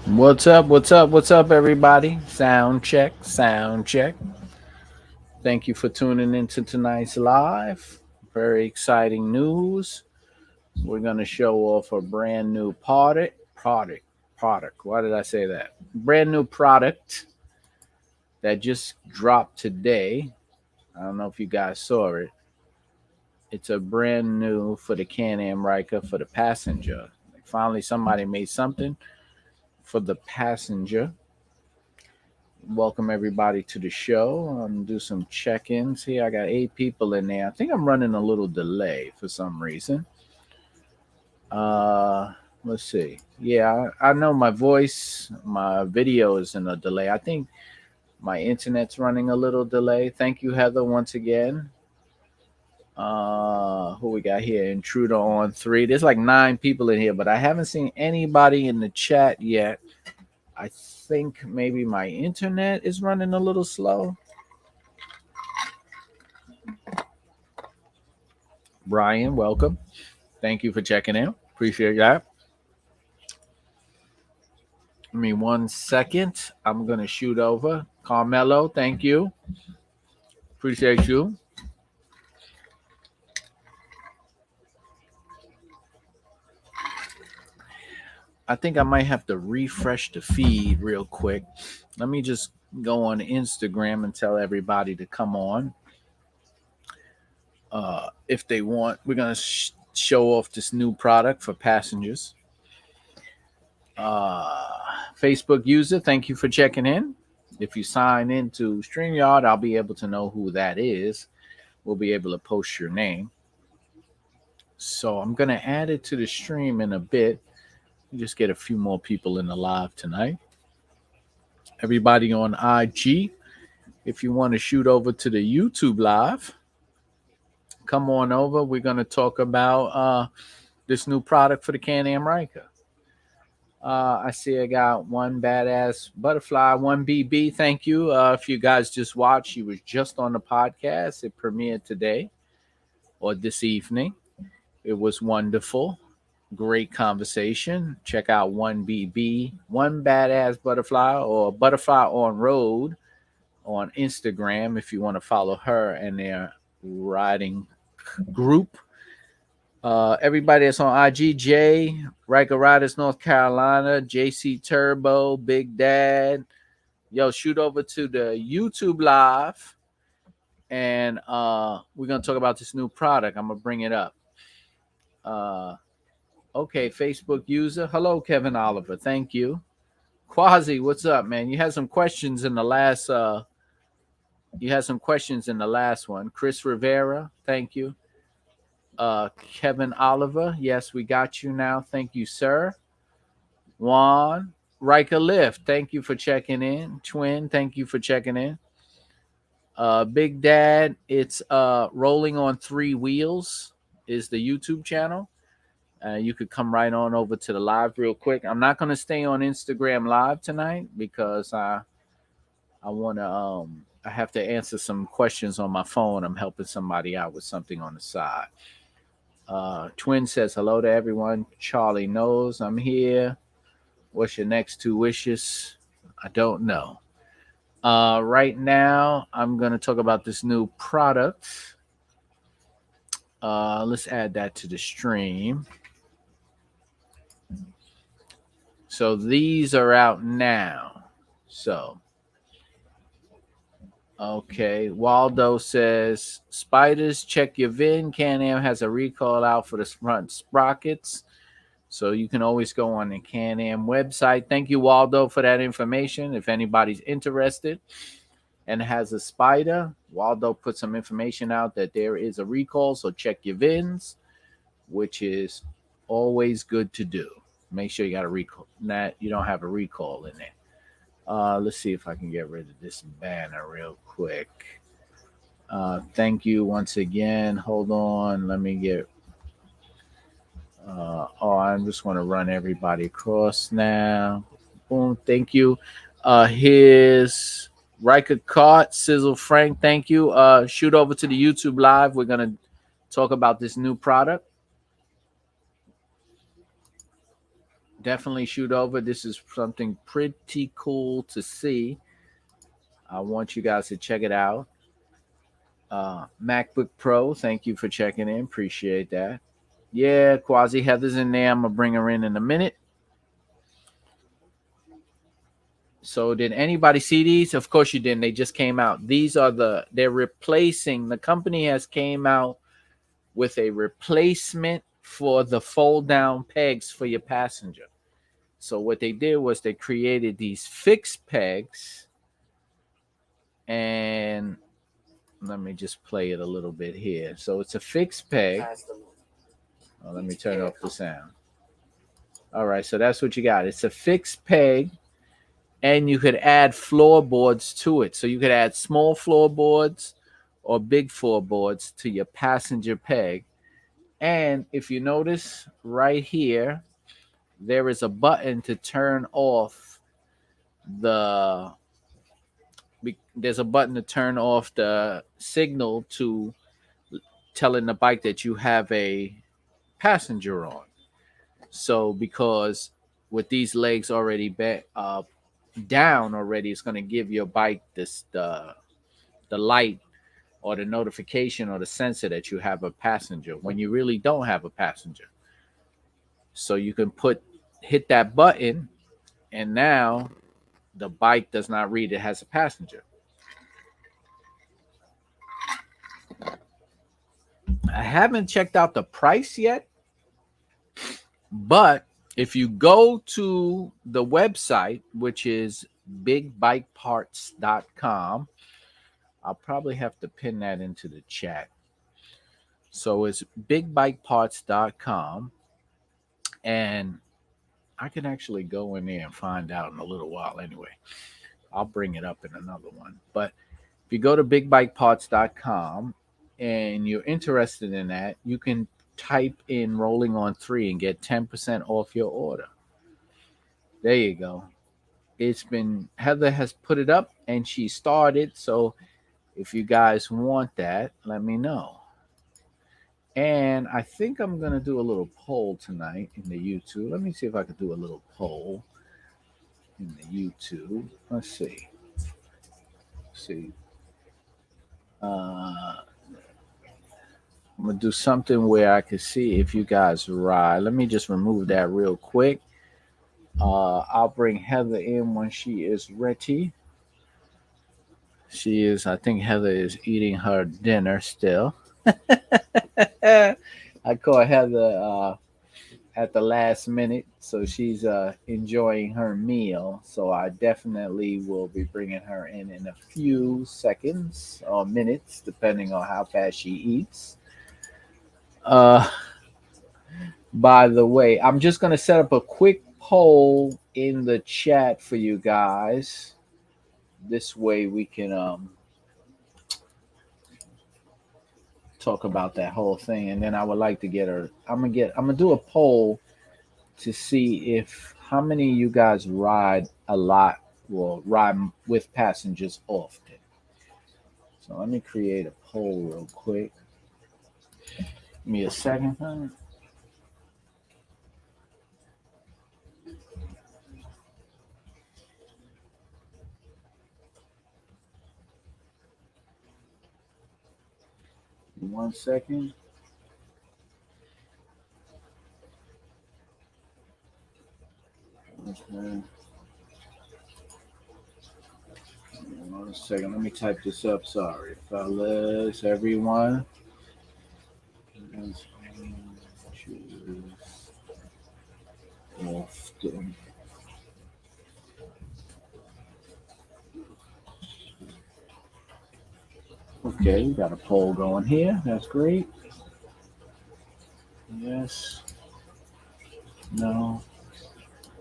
What's up? What's up? What's up, everybody? Sound check, sound check. Thank you for tuning into tonight's live. Very exciting news. We're going to show off a brand new product. Why did I say that? Brand new product that just dropped today. I don't know if you guys saw it. It's a brand new for the Can Am Ryker for the passenger. Finally, somebody made something for the passenger. Welcome everybody to the show. I'm gonna do some check-ins here. I got 8 people in there. I think I'm running a little delay for some reason. Let's see. Yeah, I know my voice, my video is in a delay. I think my internet's running a little delay. Thank you, Heather, once again. Who we got here? Intruder on 3. There's like 9 people in here, but I haven't seen anybody in the chat yet. I think maybe my internet is running a little slow. Brian, welcome. Thank you for checking in. Appreciate that. Give me 1 second. I'm going to shoot over. Carmelo, thank you. Appreciate you. I think I might have to refresh the feed real quick. Let me just go on Instagram and tell everybody to come on. If they want, we're going to show off this new product for passengers. Facebook user, thank you for checking in. If you sign into StreamYard, I'll be able to know who that is. We'll be able to post your name. So I'm going to add it to the stream in a bit. Just get a few more people in the live tonight. Everybody on IG, if you want to shoot over to the YouTube live, come on over. We're going to talk about this new product for the Can Am Ryker. I see I got one badass butterfly, one BB. Thank you. If you guys just watched, she was just on the podcast. It premiered today or this evening. It was wonderful. Great conversation. Check out one BB, one badass butterfly, or butterfly on road on Instagram if you want to follow her and their riding group. Everybody that's on IGJ, Riker Riders, North Carolina, JC Turbo, Big Dad. Yo, shoot over to the YouTube live. And we're going to talk about this new product. I'm going to bring it up. Okay, Facebook user. Hello, Kevin Oliver. Thank you. Quasi, what's up, man? You had some questions in the last one. Chris Rivera, thank you. Kevin Oliver, yes, we got you now. Thank you, sir. Juan, Riker Lift, thank you for checking in. Twin, thank you for checking in. Big Dad, it's Rolling on 3 Wheels is the YouTube channel. You could come right on over to the live real quick. I'm not going to stay on Instagram live tonight because I want to I have to answer some questions on my phone. I'm helping somebody out with something on the side. Twin says hello to everyone. Charlie knows I'm here. What's your next 2 wishes? I don't know. Right now, I'm going to talk about this new product. Let's add that to the stream. So these are out now. So, okay. Waldo says, spiders, check your VIN. Can Am has a recall out for the front sprockets. So you can always go on the Can Am website. Thank you, Waldo, for that information. If anybody's interested and has a spider, Waldo put some information out that there is a recall. So check your VINs, which is always good to do. Make sure you got a recall. That you don't have a recall in there. Let's see if I can get rid of this banner real quick. Thank you once again. Hold on. Let me get. I just want to run everybody across now. Boom. Thank you. Here's Riker Cart, Sizzle Frank. Thank you. Shoot over to the YouTube live. We're going to talk about this new product. definitely shoot over. This is something pretty cool to see. I want you guys to check it out. MacBook Pro, thank you for checking in. Appreciate that. Yeah, Quasi Heather's in there. I'm gonna bring her in a minute. So, did anybody see these? Of course you didn't. They just came out. These are they're replacing. The company has came out with a replacement for the fold down pegs for your passenger. So what they did was they created these fixed pegs, and let me just play it a little bit here. So it's a fixed peg. Oh, let me turn off the sound. All right, so that's what you got. It's a fixed peg, and you could add floorboards to it. So you could add small floorboards or big floorboards to your passenger peg. And if you notice right here, there is a button to turn off the there's a button to turn off the signal to telling the bike that you have a passenger on. So because with these legs already down already, it's going to give your bike the light or the notification or the sensor that you have a passenger when you really don't have a passenger. So you can hit that button, and now the bike does not read it has a passenger. I haven't checked out the price yet, but if you go to the website, which is bigbikeparts.com, I'll probably have to pin that into the chat. So it's bigbikeparts.com, and I can actually go in there and find out in a little while anyway. I'll bring it up in another one. But if you go to bigbikeparts.com and you're interested in that, you can type in rolling on 3 and get 10% off your order. There you go. Heather has put it up and she started. So if you guys want that, let me know. And I think I'm going to do a little poll tonight in the YouTube. Let me see if I can do a little poll in the YouTube. Let's see. I'm going to do something where I can see if you guys ride. Let me just remove that real quick. I'll bring Heather in when she is ready. I think Heather is eating her dinner still. I caught Heather at the last minute, so she's enjoying her meal. So I definitely will be bringing her in a few seconds or minutes, depending on how fast she eats. By the way, I'm just going to set up a quick poll in the chat for you guys. This way we can talk about that whole thing, and then I would like to get her. I'm gonna do a poll to see if how many of you guys ride a lot or ride with passengers often. So let me create a poll real quick. Give me a second. One second. Okay. One second. Let me type this up. Sorry, fellas, everyone. Often. Okay, we got a poll going here. That's great. Yes. No.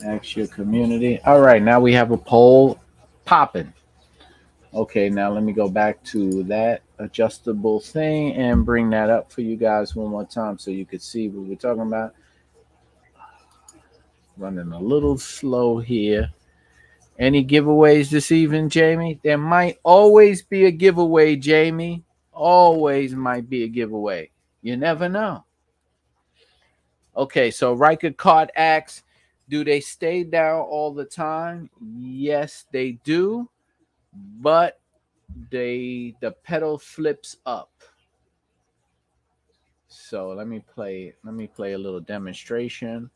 Ask your community. All right, now we have a poll popping. Okay, now let me go back to that adjustable thing and bring that up for you guys one more time so you could see what we're talking about. Running a little slow here. Any giveaways this evening, Jamie? There might always be a giveaway, Jamie. Always might be a giveaway. You never know. Okay, so Riker Card asks, Do they stay down all the time? Yes, they do, but the pedal flips up. So let me play a little demonstration.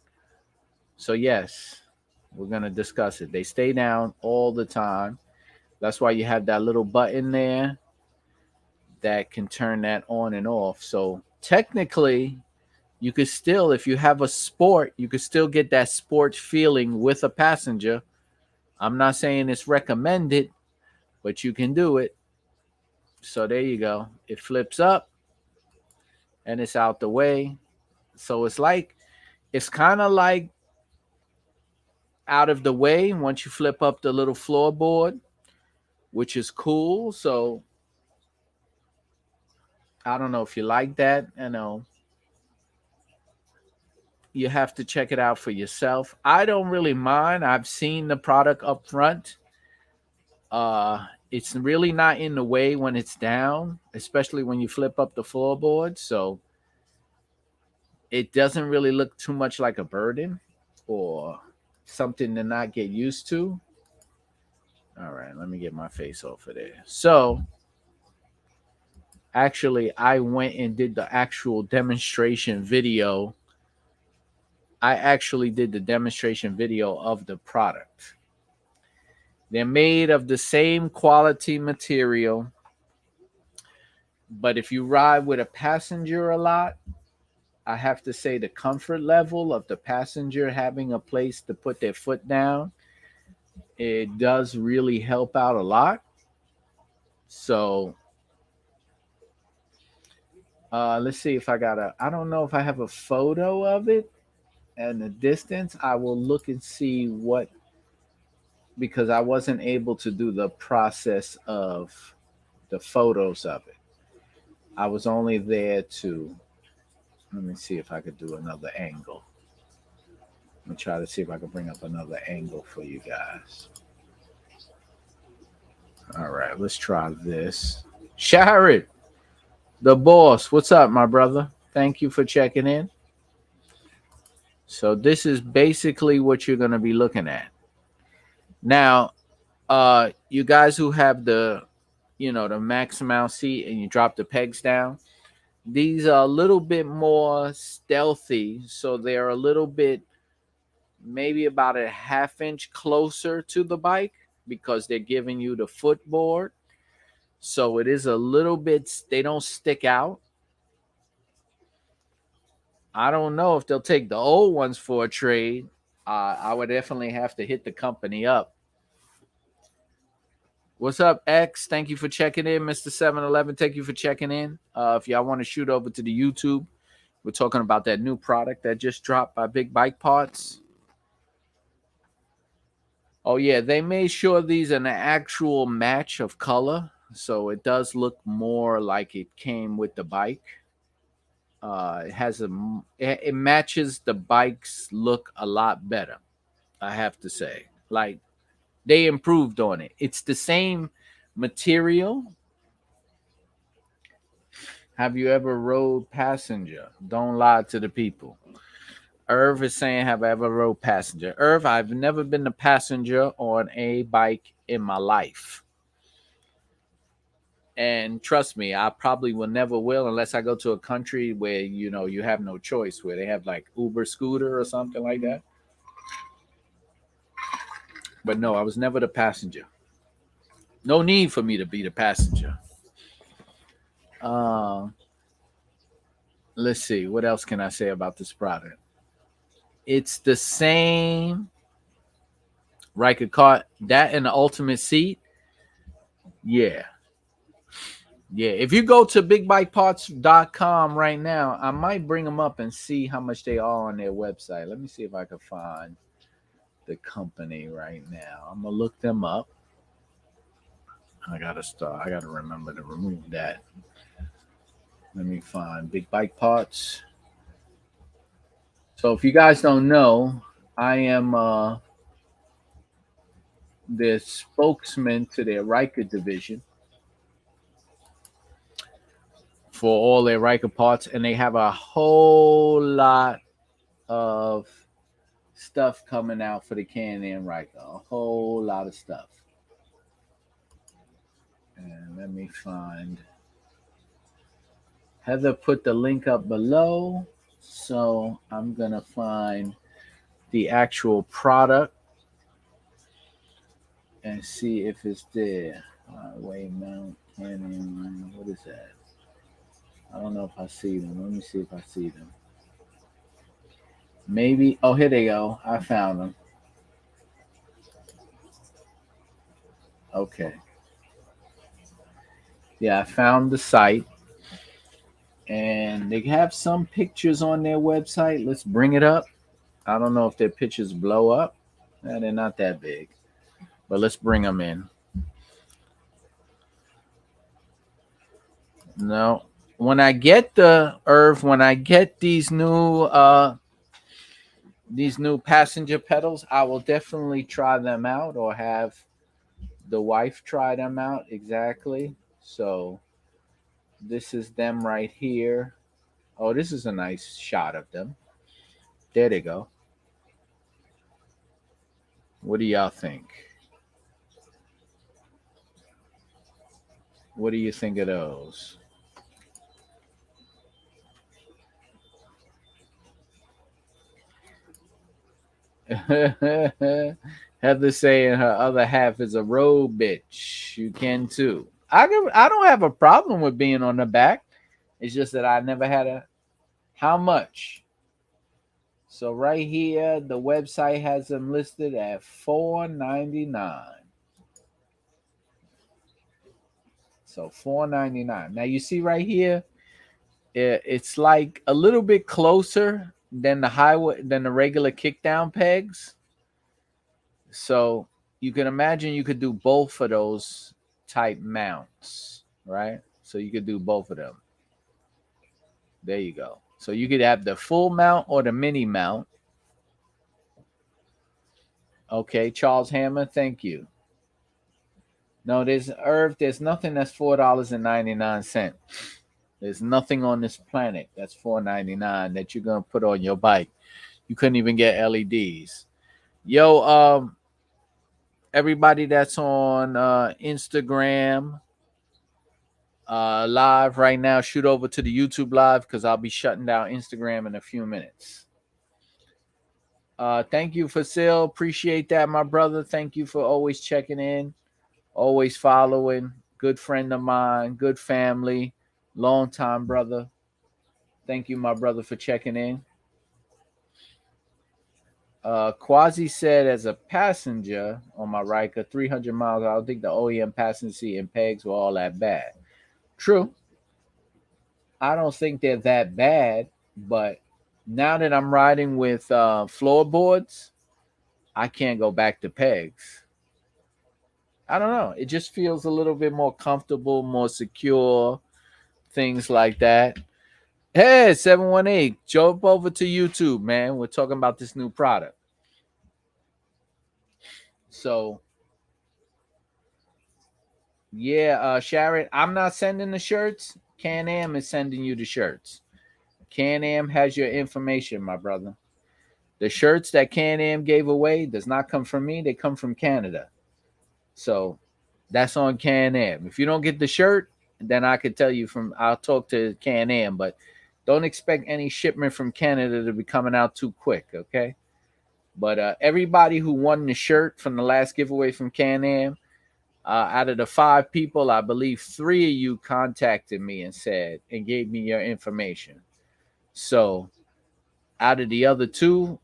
So yes, we're gonna discuss it. They stay down all the time. That's why you have that little button there that can turn that on and off. So technically, you could still, if you have a sport, you could still get that sport feeling with a passenger. I'm not saying it's recommended, but you can do it. So there you go. It flips up and it's out the way. So it's kind of like out of the way once you flip up the little floorboard, which is cool. So I don't know if you like that. I know you have to check it out for yourself. I don't really mind. I've seen the product up front. It's really not in the way when it's down, especially when you flip up the floorboard. So it doesn't really look too much like a burden or something to not get used to. All right, let me get my face off of there. So actually, I went and did the actual demonstration video. I actually did the demonstration video of the product. They're made of the same quality material, but if you ride with a passenger a lot, I have to say the comfort level of the passenger having a place to put their foot down, it does really help out a lot. So let's see if I don't know if I have a photo of it and the distance. I will look and see what, because I wasn't able to do the process of the photos of it. I was only there to, let me see if I could do another angle. Let me try to see if I can bring up another angle for you guys. All right, let's try this. Sharad, the boss, what's up, my brother? Thank you for checking in. So this is basically what you're going to be looking at. Now, you guys who have the max mount seat and you drop the pegs down, these are a little bit more stealthy, so they're a little bit, maybe about a half inch closer to the bike because they're giving you the footboard. So it is a little bit, they don't stick out. I don't know if they'll take the old ones for a trade. I would definitely have to hit the company up. What's up, X? Thank you for checking in, Mr. 711. Thank you for checking in. If y'all want to shoot over to the YouTube, we're talking about that new product that just dropped by Big Bike Parts. Oh, yeah, they made sure these are an actual match of color. So it does look more like it came with the bike. It matches the bike's look a lot better, I have to say. Like, they improved on it. It's the same material. Have you ever rode passenger? Don't lie to the people. Irv is saying, have I ever rode passenger? Irv, I've never been a passenger on a bike in my life. And trust me, I probably will never will unless I go to a country where, you have no choice, where they have like Uber scooter or something like that. But no, I was never the passenger. No need for me to be the passenger. Uh, let's see. What else can I say about this product? It's the same Riker cart. That and the ultimate seat. Yeah. Yeah. If you go to bigbikeparts.com right now, I might bring them up and see how much they are on their website. Let me see if I can find the company right now. I'm going to look them up. I gotta remember to remove that. Let me find Big Bike Parts. So if you guys don't know, I am the spokesman to their Riker division for all their Riker parts, and they have a whole lot of stuff coming out for the Can Am Ryker. A whole lot of stuff. And let me find. Heather put the link up below. So I'm going to find the actual product and see if it's there. Wait, mount, Can Am, what is that? I don't know if I see them. Let me see if I see them. Maybe. Oh, here they go. I found them. Okay. Yeah, I found the site. And they have some pictures on their website. Let's bring it up. I don't know if their pictures blow up. They're not that big. But let's bring them in. No. When I get these new passenger pedals, I will definitely try them out or have the wife try them out. Exactly. So this is them right here. Oh, this is a nice shot of them. There they go. What do y'all think? What do you think of those? Heather saying her other half is a road bitch. You can too. I don't have a problem with being on the back. It's just that I never had a. How much? So right here, the website has them listed at $4.99. So $4.99. Now you see right here, it's like a little bit closer than the regular kickdown pegs. So you can imagine you could do both of those type mounts, right? So you could do both of them. There you go. So you could have the full mount or the mini mount. Okay, Charles Hammer, thank you. No, there's nothing that's $4.99. There's nothing on this planet that's $4.99 that you're gonna put on your bike. You couldn't even get LEDs. Yo, everybody that's on Instagram live right now, shoot over to the YouTube live because I'll be shutting down Instagram in a few minutes. Thank you, Fasil. Appreciate that, my brother. Thank you for always checking in, always following. Good friend of mine, good family, long time brother. Thank you, my brother, for checking in. Quasi said, as a passenger on my Riker, 300 miles, I don't think the OEM passenger seat and pegs were all that bad. True. I don't think they're that bad, but now that I'm riding with floorboards, I can't go back to pegs. I don't know. It just feels a little bit more comfortable, more secure, things like that. Hey, 718, jump over to YouTube, man. We're talking about this new product. So, yeah, Sharon, I'm not sending the shirts. Can Am is sending you the shirts. Can Am has your information, my brother. The shirts that Can Am gave away does not come from me. They come from Canada. So that's on Can Am. If you don't get the shirt, then I could tell you I'll talk to Can Am, but don't expect any shipment from Canada to be coming out too quick, okay? But everybody who won the shirt from the last giveaway from Can Am, out of the 5 people, I believe 3 of you contacted me and gave me your information. So out of the other 2,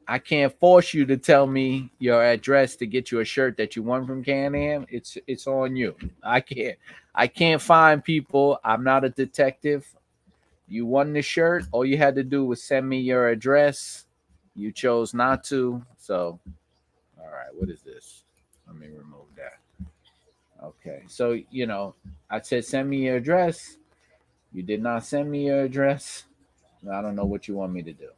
I can't force you to tell me your address to get you a shirt that you won from Can Am. It's on you. I can't find people. I'm not a detective. You won the shirt. All you had to do was send me your address. You chose not to. So, all right, what is this? Let me remove that. Okay, so, I said send me your address. You did not send me your address. I don't know what you want me to do.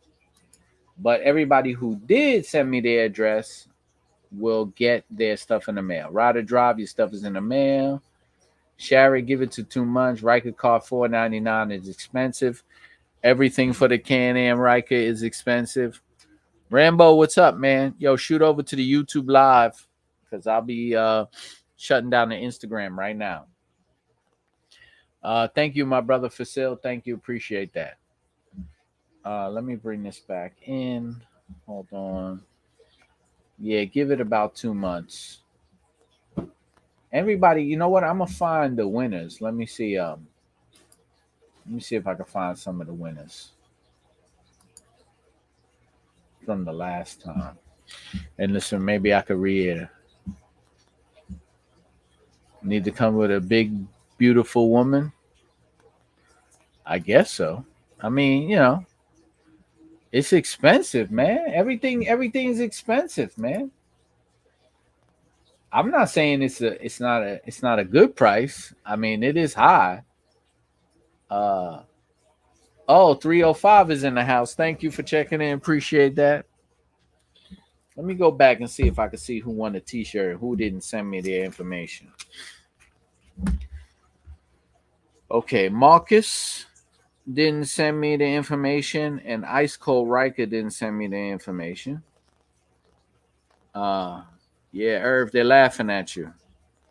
But everybody who did send me their address will get their stuff in the mail. Rider Drive, your stuff is in the mail. Sherry, give it to 2 months. Riker car, $4.99 is expensive. Everything for the Can Am Ryker is expensive. Rambo, what's up, man? Yo, shoot over to the YouTube live because I'll be shutting down the Instagram right now. Thank you, my brother Fasil. Thank you. Appreciate that. Let me bring this back in. Hold on. Yeah, give it about 2 months. Everybody, you know what? I'm gonna find the winners. Let me see. Let me see if I can find some of the winners from the last time. And listen, maybe I could read. Need to come with a big, beautiful woman. I guess so. I mean, it's expensive, man. Everything's expensive, man. I'm not saying it's not a good price. I mean, it is high. Uh oh, 305 is in the house. Thank you for checking in. Appreciate that. Let me go back and see if I can see who won the t-shirt, who didn't send me their information. Okay, Marcus didn't send me the information, and Ice Cold Riker didn't send me the information. Yeah, Irv, they're laughing at you.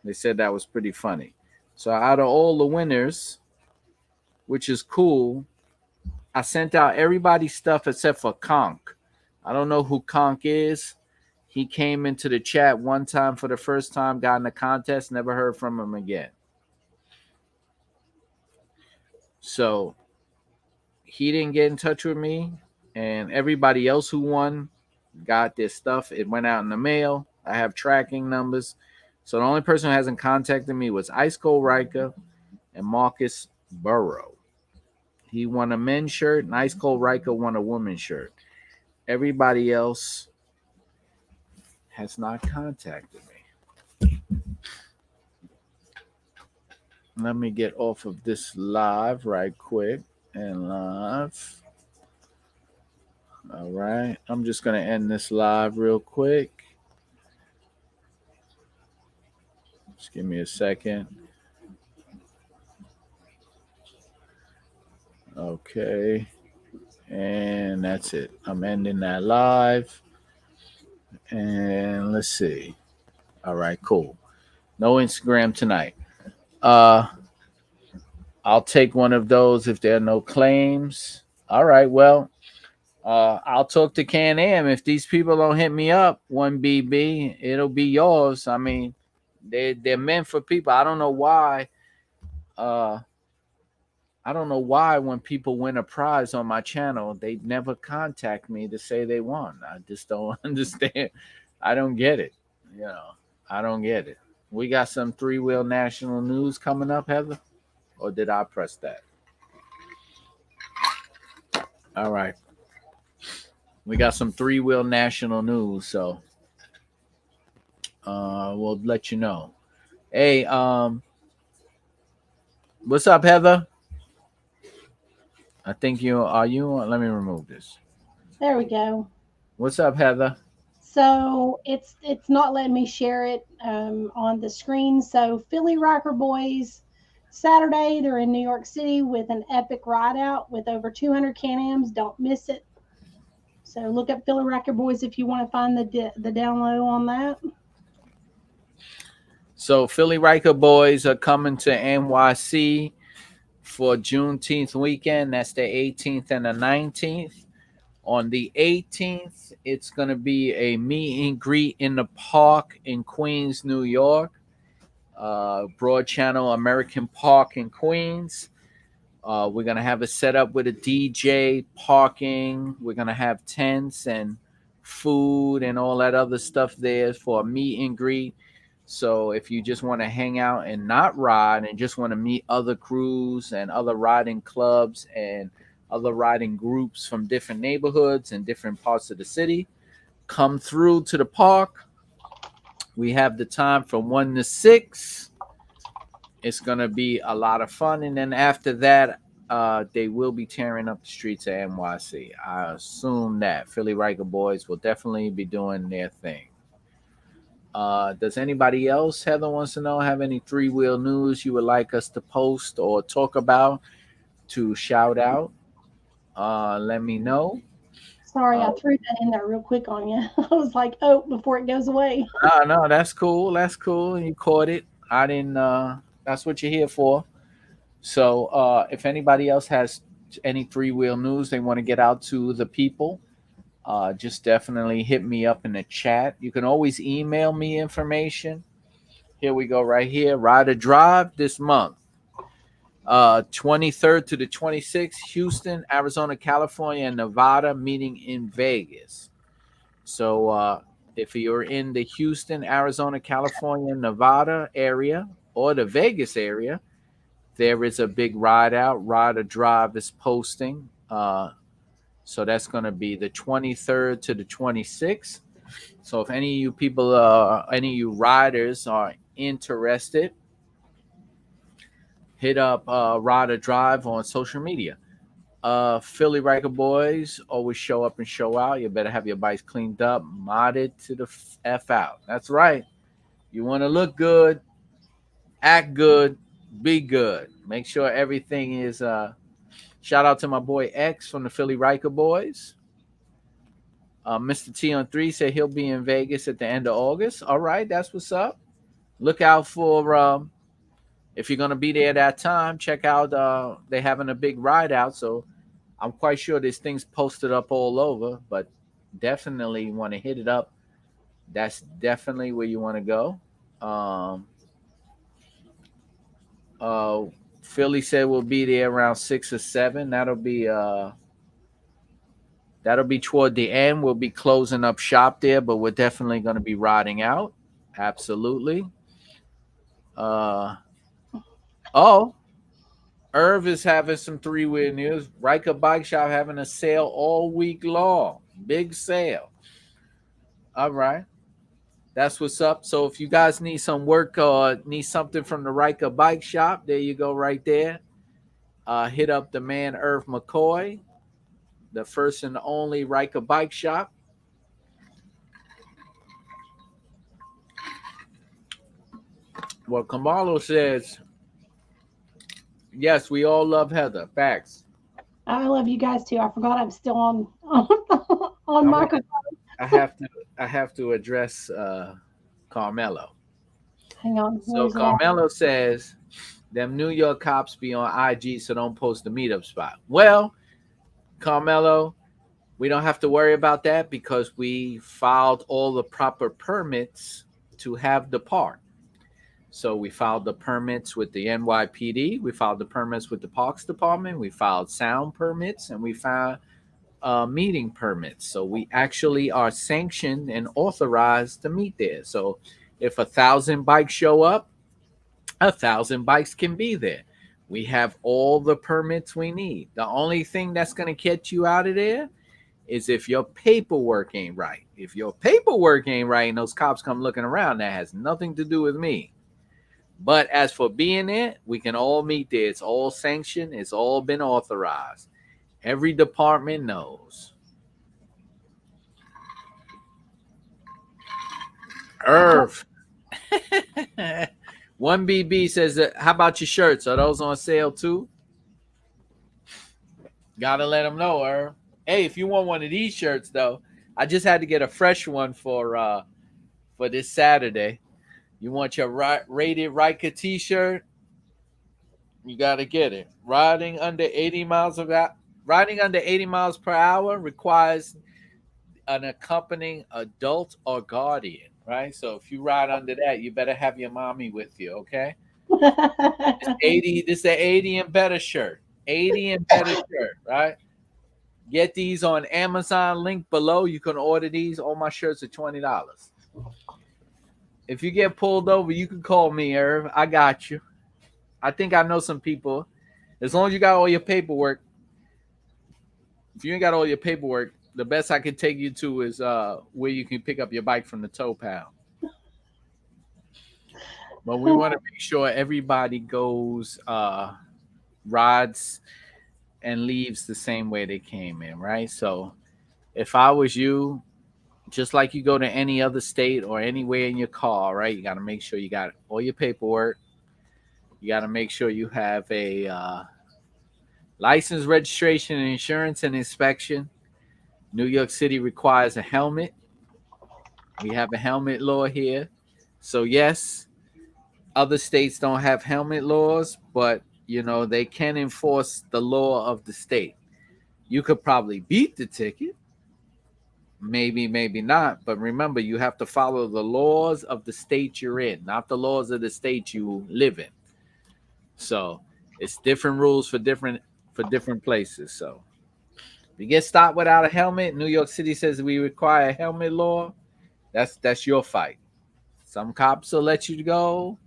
They said that was pretty funny. So out of all the winners, which is cool, I sent out everybody's stuff except for Conk. I don't know who Conk is. He came into the chat one time for the first time, got in the contest, never heard from him again. So he didn't get in touch with me, and everybody else who won got their stuff. It went out in the mail. I have tracking numbers. So the only person who hasn't contacted me was Ice Cold Riker and Marcus Burrow. He won a men's shirt, and Ice Cold Riker won a woman's shirt. Everybody else has not contacted me. Let me get off of this live right quick and live. All right. I'm just going to end this live real quick. Just give me a second. Okay. And that's it. I'm ending that live. And let's see. All right, cool. No Instagram tonight. I'll take one of those if there are no claims. All right, well, I'll talk to Can Am. If these people don't hit me up, 1BB, it'll be yours. I mean, they're meant for people. I don't know why. I don't know why when people win a prize on my channel, they never contact me to say they won. I just don't understand. I don't get it. I don't get it. We got some three-wheel national news coming up, Heather? Or did I press that? All right. We got some three-wheel national news, so we'll let you know. Hey, what's up, Heather? I think are you on? Let me remove this. There we go. What's up, Heather? So it's not letting me share it on the screen. So Philly Riker boys, Saturday they're in New York City with an epic ride out with over 200 Can-Ams. Don't miss it. So look up Philly Riker boys if you want to find the down low on that. So Philly Riker boys are coming to NYC for Juneteenth weekend. That's the 18th and the 19th. On the 18th, it's going to be a meet and greet in the park in Queens, New York. Broad Channel American Park in Queens. We're going to have it set up with a DJ, parking. We're going to have tents and food and all that other stuff there for a meet and greet. So if you just want to hang out and not ride and just want to meet other crews and other riding clubs and other riding groups from different neighborhoods and different parts of the city, come through to the park. We have the time from 1 to 6. It's going to be a lot of fun. And then after that, they will be tearing up the streets of NYC. I assume that Philly Riker boys will definitely be doing their thing. Does anybody else, Heather wants to know, have any three-wheel news you would like us to post or talk about, to shout out? Let me know. Sorry, I threw that in there real quick on you. I was like, oh, before it goes away. No, that's cool. That's cool. You caught it. I didn't. That's what you're here for. So, if anybody else has any three wheel news they want to get out to the people, just definitely hit me up in the chat. You can always email me information. Here we go, right here. Ride or Drive this month. 23rd to the 26th, Houston, Arizona, California, and Nevada, meeting in Vegas. So if you're in the Houston, Arizona, California, Nevada area or the Vegas area, there is a big ride out. Ride or Drive is posting. So that's going to be the 23rd to the 26th. So if any of you people, any of you riders are interested, hit up Ride or Drive on social media. Philly Riker boys always show up and show out. You better have your bikes cleaned up, modded to the F out. That's right. You want to look good, act good, be good. Make sure everything is. Shout out to my boy X from the Philly Riker boys. Mr. T on 3 said he'll be in Vegas at the end of August. All right, that's what's up. Look out for if you're gonna be there that time. Check out they're having a big ride out, so I'm quite sure there's things posted up all over. But definitely want to hit it up. That's definitely where you want to go. Philly said we'll be there around 6 or 7. That'll be toward the end. We'll be closing up shop there, but we're definitely going to be riding out. Absolutely. Irv is having some three-wheel news. Riker Bike Shop having a sale all week long. Big sale. All right. That's what's up. So if you guys need some work or need something from the Riker Bike Shop, there you go right there. Hit up the man Irv McCoy, the first and only Riker Bike Shop. Well, Kamalo says, yes, we all love Heather. Facts. I love you guys too. I forgot I'm still on microphone. I have to address Carmelo. Hang on. So Carmelo says, them New York cops be on IG, so don't post the meetup spot. Well, Carmelo, we don't have to worry about that because we filed all the proper permits to have the park. So we filed the permits with the NYPD. We filed the permits with the Parks Department. We filed sound permits, and we filed meeting permits. So we actually are sanctioned and authorized to meet there. So if 1,000 bikes show up, 1,000 bikes can be there. We have all the permits we need. The only thing that's going to get you out of there is if your paperwork ain't right. If your paperwork ain't right and those cops come looking around, that has nothing to do with me. But as for being there, we can all meet there. It's all sanctioned. It's all been authorized. Every department knows. Irv. 1BB says, how about your shirts? Are those on sale too? Gotta let them know, Irv. Hey, if you want one of these shirts, though, I just had to get a fresh one for this Saturday. You want your rated Riker t-shirt? You gotta get it. Riding under 80 miles per hour requires an accompanying adult or guardian, right? So if you ride under that, you better have your mommy with you, okay? This is the 80 and better shirt. 80 and better shirt, right? Get these on Amazon, link below. You can order these. All my shirts are $20. If you get pulled over, you can call me, Irv. I got you. I think I know some people. As long as you got all your paperwork. If you ain't got all your paperwork, the best I can take you to is where you can pick up your bike from the tow pound. But we want to make sure everybody goes, rides, and leaves the same way they came in, right? So if I was you, just like you go to any other state or anywhere in your car, right? You got to make sure you got all your paperwork. You got to make sure you have a license, registration, and insurance and inspection. New York City requires a helmet. We have a helmet law here. So yes, other states don't have helmet laws, but they can enforce the law of the state. You could probably beat the ticket, maybe, maybe not. But remember, you have to follow the laws of the state you're in, not the laws of the state you live in. So it's different rules for different places. So if you get stopped without a helmet, New York City says we require a helmet law. That's your fight. Some cops will let you go,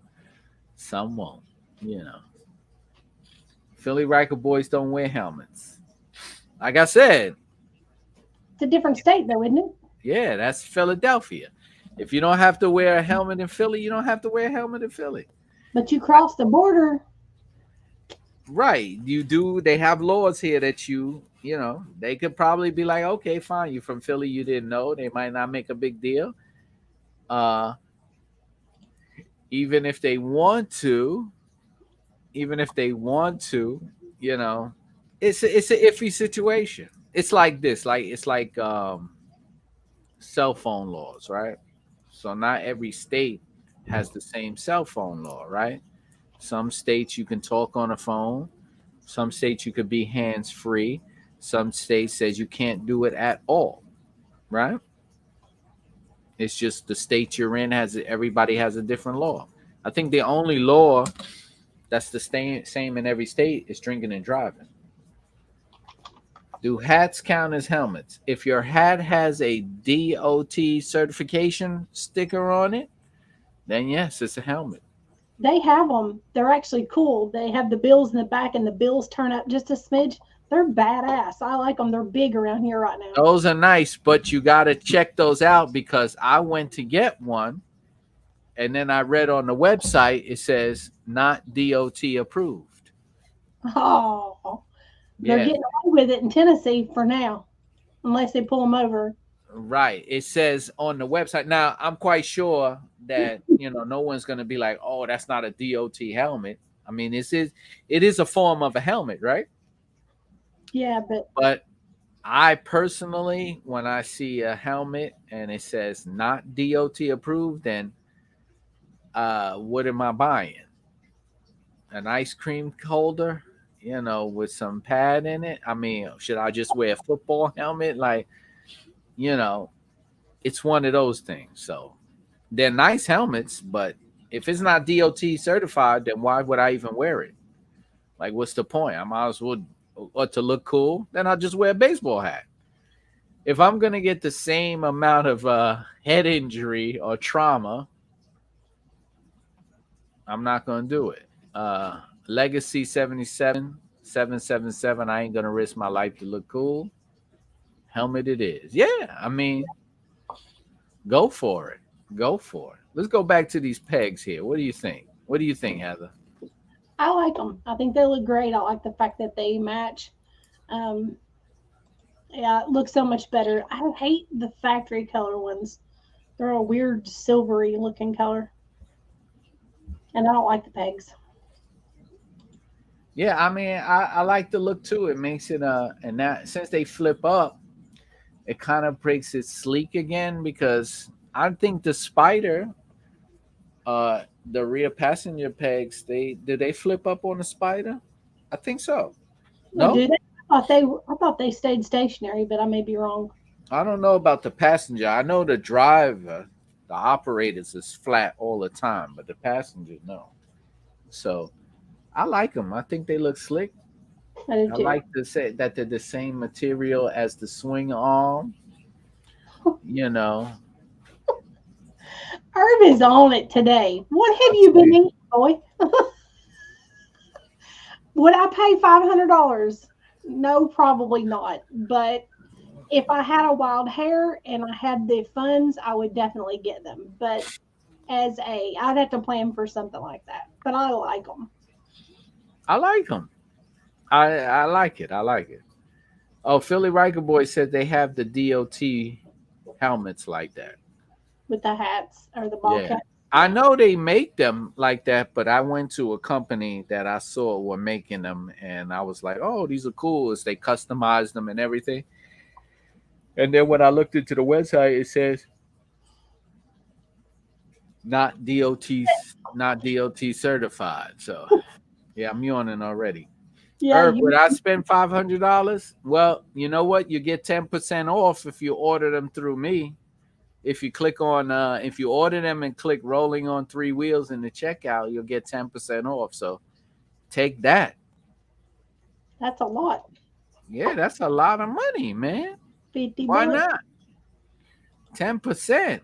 some won't. You know, Philly Riker boys don't wear helmets. Like I said, It's a different state, though, isn't it? yeah, that's Philadelphia. If you don't have to wear a helmet in Philly, you don't have to wear a helmet in Philly. But you cross the border. Right. You do. They have laws here that they could probably be like, okay, fine, you're from Philly, you didn't know. They might not make a big deal. Uh, even if they want to, even if they want to, you know, it's an iffy situation. It's like this, like it's like cell phone laws, right? So not every state has the same cell phone law, right? Some states you can talk on a phone. Some states you could be hands free. Some states says you can't do it at all, right? It's just the state you're in has everybody has a different law. I think the only law that's the same in every state is drinking and driving. Do hats count as helmets? If your hat has a DOT certification sticker on it, then yes, it's a helmet. They have them. They're actually cool. They have the bills in the back, and the bills turn up just a smidge. They're badass. I like them. They're big around here right now. Those are nice, but you got to check those out because I went to get one and then I read on the website it says not DOT approved. Oh, they're Yeah, getting away with it in Tennessee for now, unless they pull them over. right. It says on the website. Now, I'm quite sure that, no one's going to be like, "Oh, that's not a DOT helmet." I mean, it is a form of a helmet, right? Yeah, but But I personally, when I see a helmet and it says not DOT approved, then what am I buying? An ice cream holder, with some pad in it? I mean, should I just wear a football helmet? Like, you know, it's one of those things. So they're nice helmets, but if it's not DOT certified, then why would I even wear it? Like, what's the point? I might as well, or to look cool, then I'll just wear a baseball hat. If I'm gonna get the same amount of head injury or trauma, I'm not gonna do it. Legacy 77 I ain't gonna risk my life to look cool. Helmet it is. Yeah, I mean, go for it. Go for it. Let's go back to these pegs here. What do you think? What do you think, Heather? I like them. I think they look great. I like the fact that they match. Um, yeah, it looks so much better. I hate the factory color ones. They're a weird silvery looking color, and I don't like the pegs. Yeah, I mean, I like the look too. It makes it and that since they flip up, it kind of breaks it sleek again because I think the spider, the rear passenger pegs, they flip up on the spider? I think so. Or No? do they? I thought they stayed stationary, but I may be wrong. I don't know about the passenger. I know the driver, the operators is flat all the time, but the passenger no. So I like them. I think they look slick. I do I too. like to say that they're the same material as the swing arm. You know, Herb is on it today. What have I you tell been you, eating, boy? Would I pay $500? No, probably not. But if I had a wild hair and I had the funds, I would definitely get them. But I'd have to plan for something like that. But I like them I like them. I like it. I like it. Oh, Philly Riker Boy said they have the DOT helmets like that. with the hats or the ball Yeah. cap. I Yeah. know they make them like that, but I went to a company that I saw were making them and I was like, oh, these are cool as they customize them and everything. And then when I looked into the website, it says not DOT, not DOT certified. So yeah, I'm yawning already. Yeah, Herb, you. would I spend $500? Well, you know what? You get 10% off if you order them through me. If you click on, if you order them and click rolling on three wheels in the checkout, you'll get 10% off. So take that. That's a lot. Yeah, that's a lot of money, man. 50 Why bucks. not? 10%.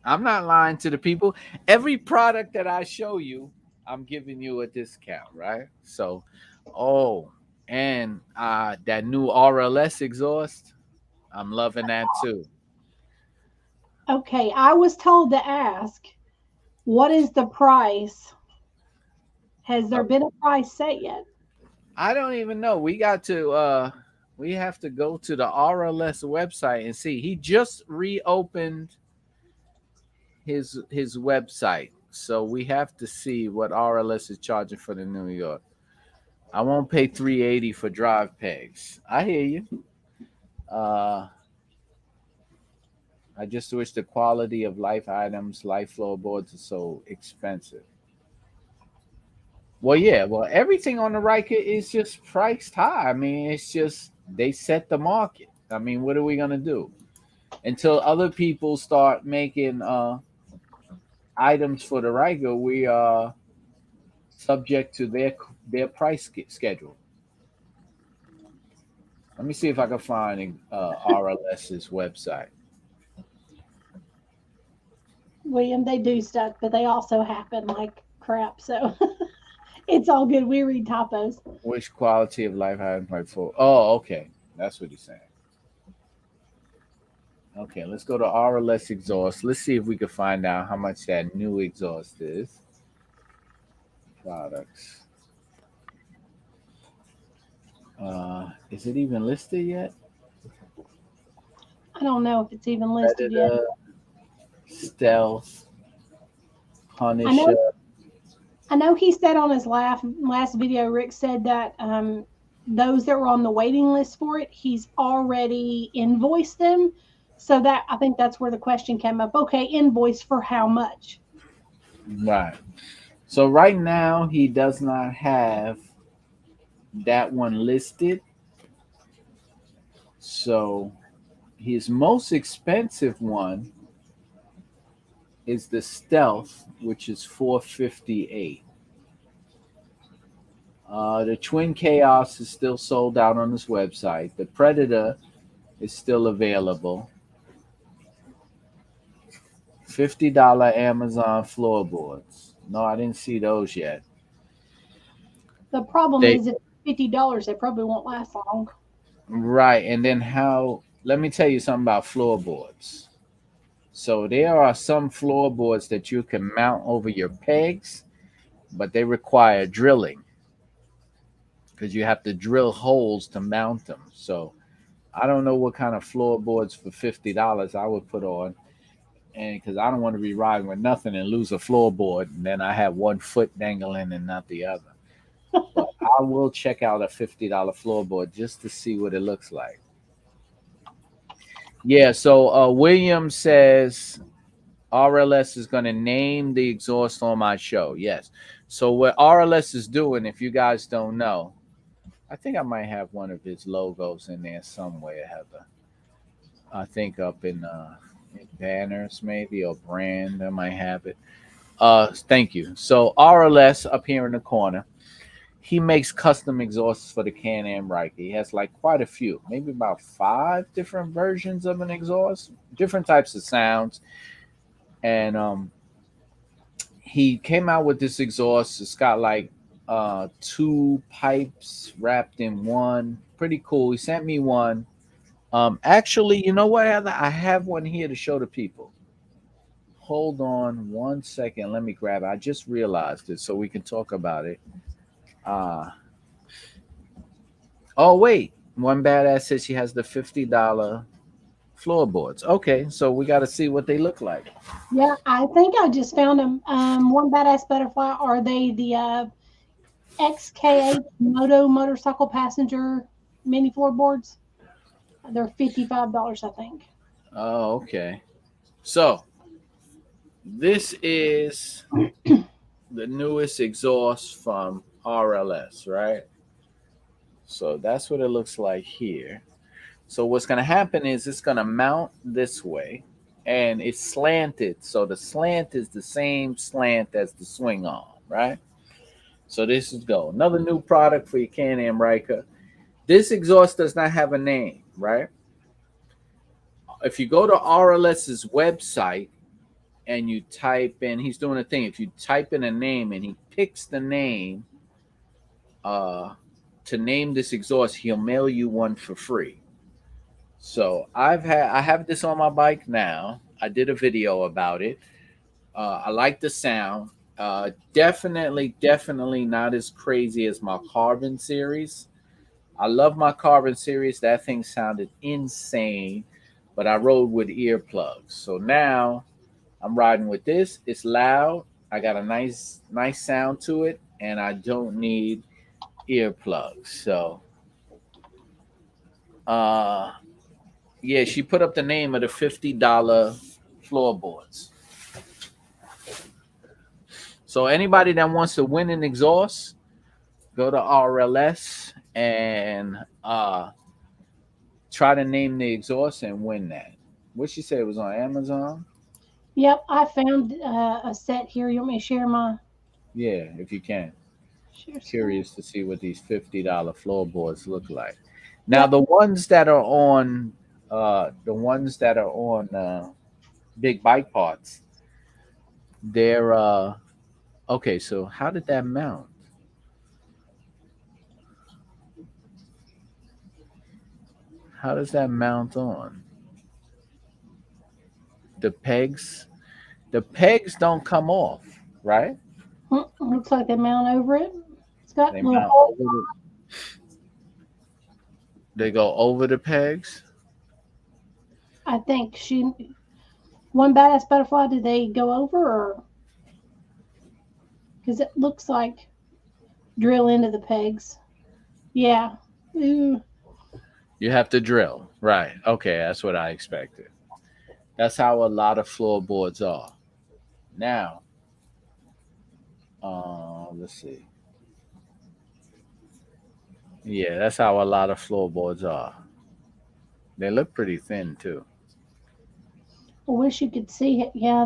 I'm not lying to the people. Every product that I show you, I'm giving you a discount, right? So, oh, and that new RLS exhaust, I'm loving that too. Okay, I was told to ask, what is the price? Has Uh, there been a price set yet? I don't even know. We have to go to the RLS website and see. He just reopened his website. So we have to see what RLS is charging for the New York. I won't pay 380 for drive pegs. I hear you. Uh, I just wish the quality of life items, life floorboards are so expensive. Well, yeah, well, everything on the Riker is just priced high. I mean, it's just they set the market. I mean, what are we gonna do until other people start making items for the Riker? We are subject to their price schedule. Let me see if I can find RLS's website. William, they do stuff, but they also happen like crap. So it's all good. We read typos. Which quality of life item like for? Oh, okay, that's what he's saying. Okay, let's go to RLS exhaust. Let's see if we can find out how much that new exhaust is. Products. Is it even listed yet? I don't know if it's even listed yet. Predator, Stealth, I know. Punisher. I know he said on his last video, Rick said that those that were on the waiting list for it, he's already invoiced them. So that I think that's where the question came up. Okay, invoice for how much? Right. So right now he does not have that one listed. So his most expensive one is the Stealth, which is 458. The Twin Chaos is still sold out on his website. The Predator is still available. $50 Amazon floorboards. No, I didn't see those yet. The problem They is if $50, they probably won't last long. right, and then how? Let me tell you something about floorboards. So there are some floorboards that you can mount over your pegs, but they require drilling because you have to drill holes to mount them. So I don't know what kind of floorboards for $50 I would put on, and because I don't want to be riding with nothing and lose a floorboard, and then I have one foot dangling and not the other. But I will check out a $50 floorboard just to see what it looks like. Yeah, so William says RLS is going to name the exhaust on my show. Yes. So what RLS is doing, if you guys don't know, I think I might have one of his logos in there somewhere, Heather. I think up in banners maybe or brand, I might have it. Thank you. So RLS up here in the corner, he makes custom exhausts for the Can Am Ryker. He has like quite a few, maybe about five different versions of an exhaust, different types of sounds. And he came out with this exhaust. It's got like two pipes wrapped in one. Pretty cool. He sent me one. Actually, you know what, Heather? I have one here to show the people. Hold on one second. Let me grab it. I just realized it so we can talk about it. Uh, oh, wait. One badass says she has the $50 floorboards. Okay, so we got to see what they look like. Yeah, I think I just found them. One badass butterfly. Are they the XK8 motorcycle passenger mini floorboards? They're $55, I think. Oh, okay. So this is the newest exhaust from RLS, right? So that's what it looks like here. So what's going to happen is it's going to mount this way, and it's slanted. So the slant is the same slant as the swing arm, right? So this is go. Another new product for your Can Am Ryker. This exhaust does not have a name, right? If you go to RLS's website and you type in, he's doing a thing. If you type in a name and he picks the name to name this exhaust, he'll mail you one for free. So I have this on my bike now. I did a video about it. I like the sound. Definitely not as crazy as my Carbon series. I love my Carbon series. That thing sounded insane, but I rode with earplugs. So now I'm riding with this. It's loud. I got a nice sound to it, and I don't need earplugs. So, yeah, she put up the name of the $50 floorboards. So anybody that wants to win an exhaust, go to RLS and try to name the exhaust and win that. What she said, it was on Amazon? Yep, I found a set here. You want me to share my Yeah, if you can. share? Curious to see what these $50 floorboards look like. Now Yep. the ones that are on big bike parts, they're okay. So how did that mount? How does that mount on? The pegs? The pegs don't come off, right? Looks like they mount over it. It's got They little mount holes. over they go over the pegs. I think one badass butterfly. Did they go over or? Because it looks like drill into the pegs. Yeah. Ooh. You have to drill. Right. Okay, that's what I expected. That's how a lot of floorboards are. Now, let's see. Yeah, that's how a lot of floorboards are. They look pretty thin too. I wish you could see it. Yeah,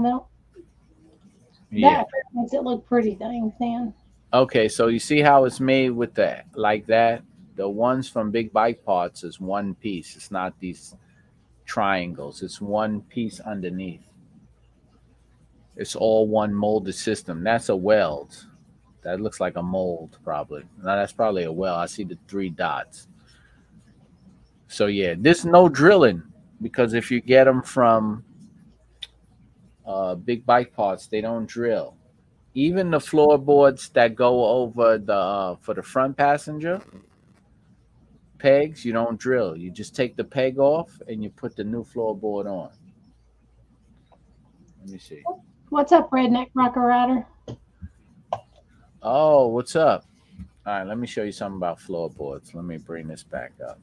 Yeah. that makes it look pretty thin. Okay, so you see how it's made with that like that? The ones from Big Bike Parts is one piece. It's not these triangles. It's one piece underneath. It's all one molded system. That's a weld. That looks like a mold, probably. No, that's probably a weld. I see the three dots. So yeah, there's no drilling because if you get them from Big Bike Parts, they don't drill. Even the floorboards that go over the for the front passenger pegs, you don't drill. You just take the peg off and you put the new floorboard on. Let me see. What's up, Redneck Rocker Rider? Oh, what's up? All right, let me show you something about floorboards. Let me bring this back up.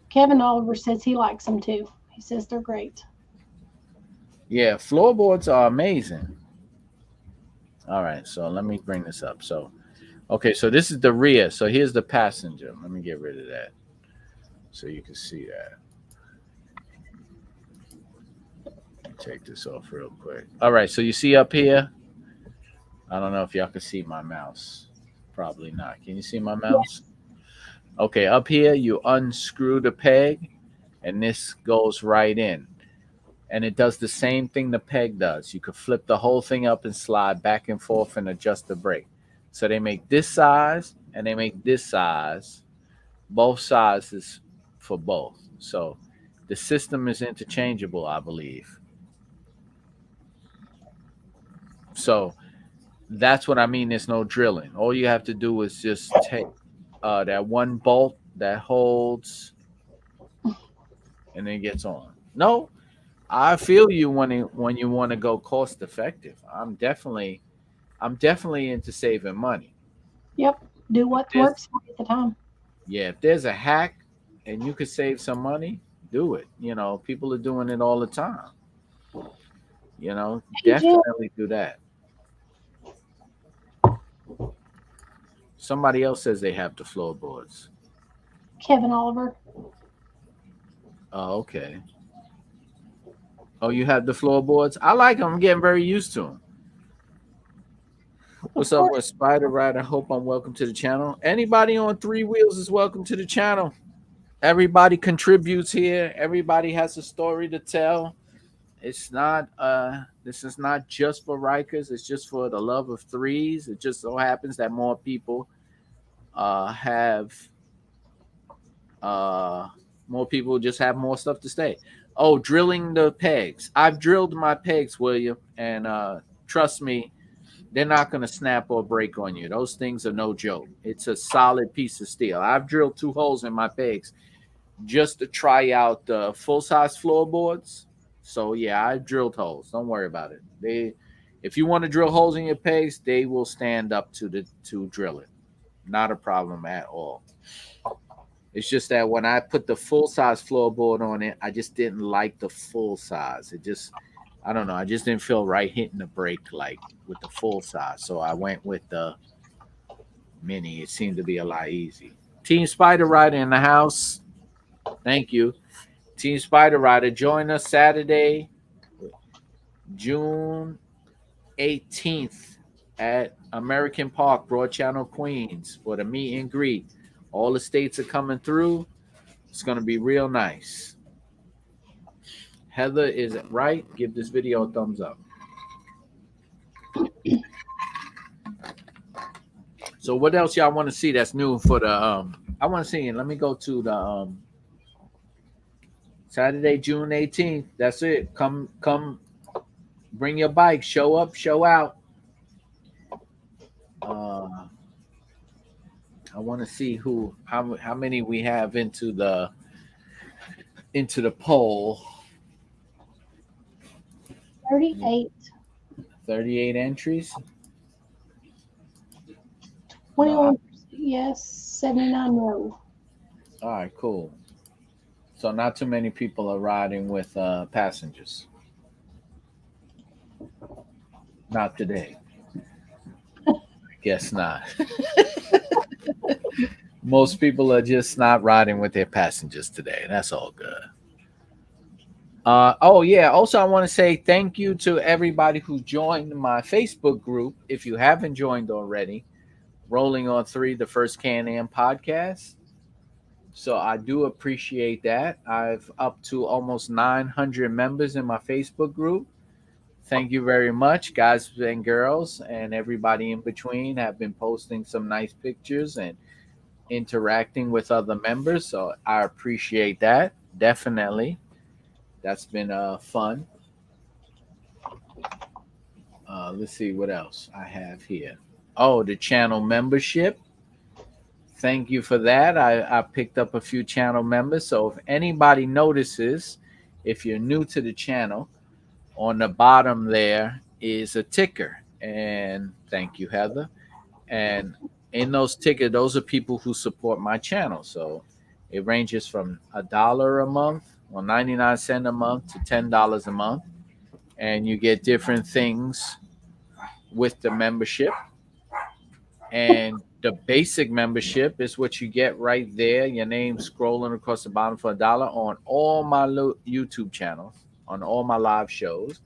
Kevin Oliver says he likes them too. He says they're great. Yeah, floorboards are amazing. All right, so let me bring this up. So, okay, so this is the rear. So here's the passenger. Let me get rid of that so you can see that. Take this off real quick. All right, so you see up here? I don't know if y'all can see my mouse. Probably not. Can you see my mouse? Okay, up here you unscrew the peg and this goes right in. And it does the same thing the peg does. You could flip the whole thing up and slide back and forth and adjust the brake. So they make this size and they make this size, both sizes for both. So the system is interchangeable, I believe. So that's what I mean. There's no drilling. All you have to do is just take that one bolt that holds and then gets on. No, I feel you when you want to go cost effective. I'm definitely into saving money. Yep. Do what There's works for you at the time. Yeah, if there's a hack and you could save some money, do it. You know, people are doing it all the time. You know, Hey, Jim, definitely do that. Somebody else says they have the floorboards. Kevin Oliver. Oh, okay. Oh, you have the floorboards? I like them. I'm getting very used to them. Of What's up course, with Spider Ride? I hope I'm welcome to the channel. Anybody on three wheels is welcome to the channel. Everybody contributes here. Everybody has a story to tell. It's not this is not just for Rikers, it's just for the love of threes. It just so happens that more people have uh more people just have more stuff to say. Oh, drilling the pegs. I've drilled my pegs, William, and trust me, they're not going to snap or break on you. Those things are no joke. It's a solid piece of steel. I've drilled 2 holes in my pegs just to try out the full size floorboards. So yeah, I drilled holes. Don't worry about it. If you want to drill holes in your pegs, they will stand up to drill it. Not a problem at all. It's just that when I put the full size floorboard on it, I just didn't like the full size. It just, I don't know, I just didn't feel right hitting the brake like with the full size. So I went with the mini. It seemed to be a lot easy. Team Spider Rider in the house. Thank you. Team Spider Rider, join us Saturday, June 18th at American Park, Broad Channel, Queens for the meet and greet. All the states are coming through. It's going to be real nice. Heather, is it right? Give this video a thumbs up. So what else y'all want to see that's new for the I want to see, let me go to the Saturday, June 18th. That's it. Come bring your bike, show up, show out. I want to see how many we have into the poll. 38, 38 entries. 21 yes, 79 no. All right, cool. So not too many people are riding with passengers. Not today. Guess not. Most people are just not riding with their passengers today. That's all good. Oh yeah. Also, I want to say thank you to everybody who joined my Facebook group. If you haven't joined already, Rolling on Three, the first Can Am podcast. So I do appreciate that. I've up to almost 900 members in my Facebook group. Thank you very much, guys and girls, and everybody in between have been posting some nice pictures and interacting with other members. So I appreciate that. Definitely. That's been fun. Let's see what else I have here. Oh, the channel membership. Thank you for that. I picked up a few channel members. So if anybody notices, if you're new to the channel, on the bottom there is a ticker. And thank you, Heather. And in those tickets, those are people who support my channel. So it ranges from $1 a month or 99 cents a month to $10 a month. And you get different things with the membership. And the basic membership is what you get right there. Your name scrolling across the bottom for $1 on all my YouTube channels, on all my live shows,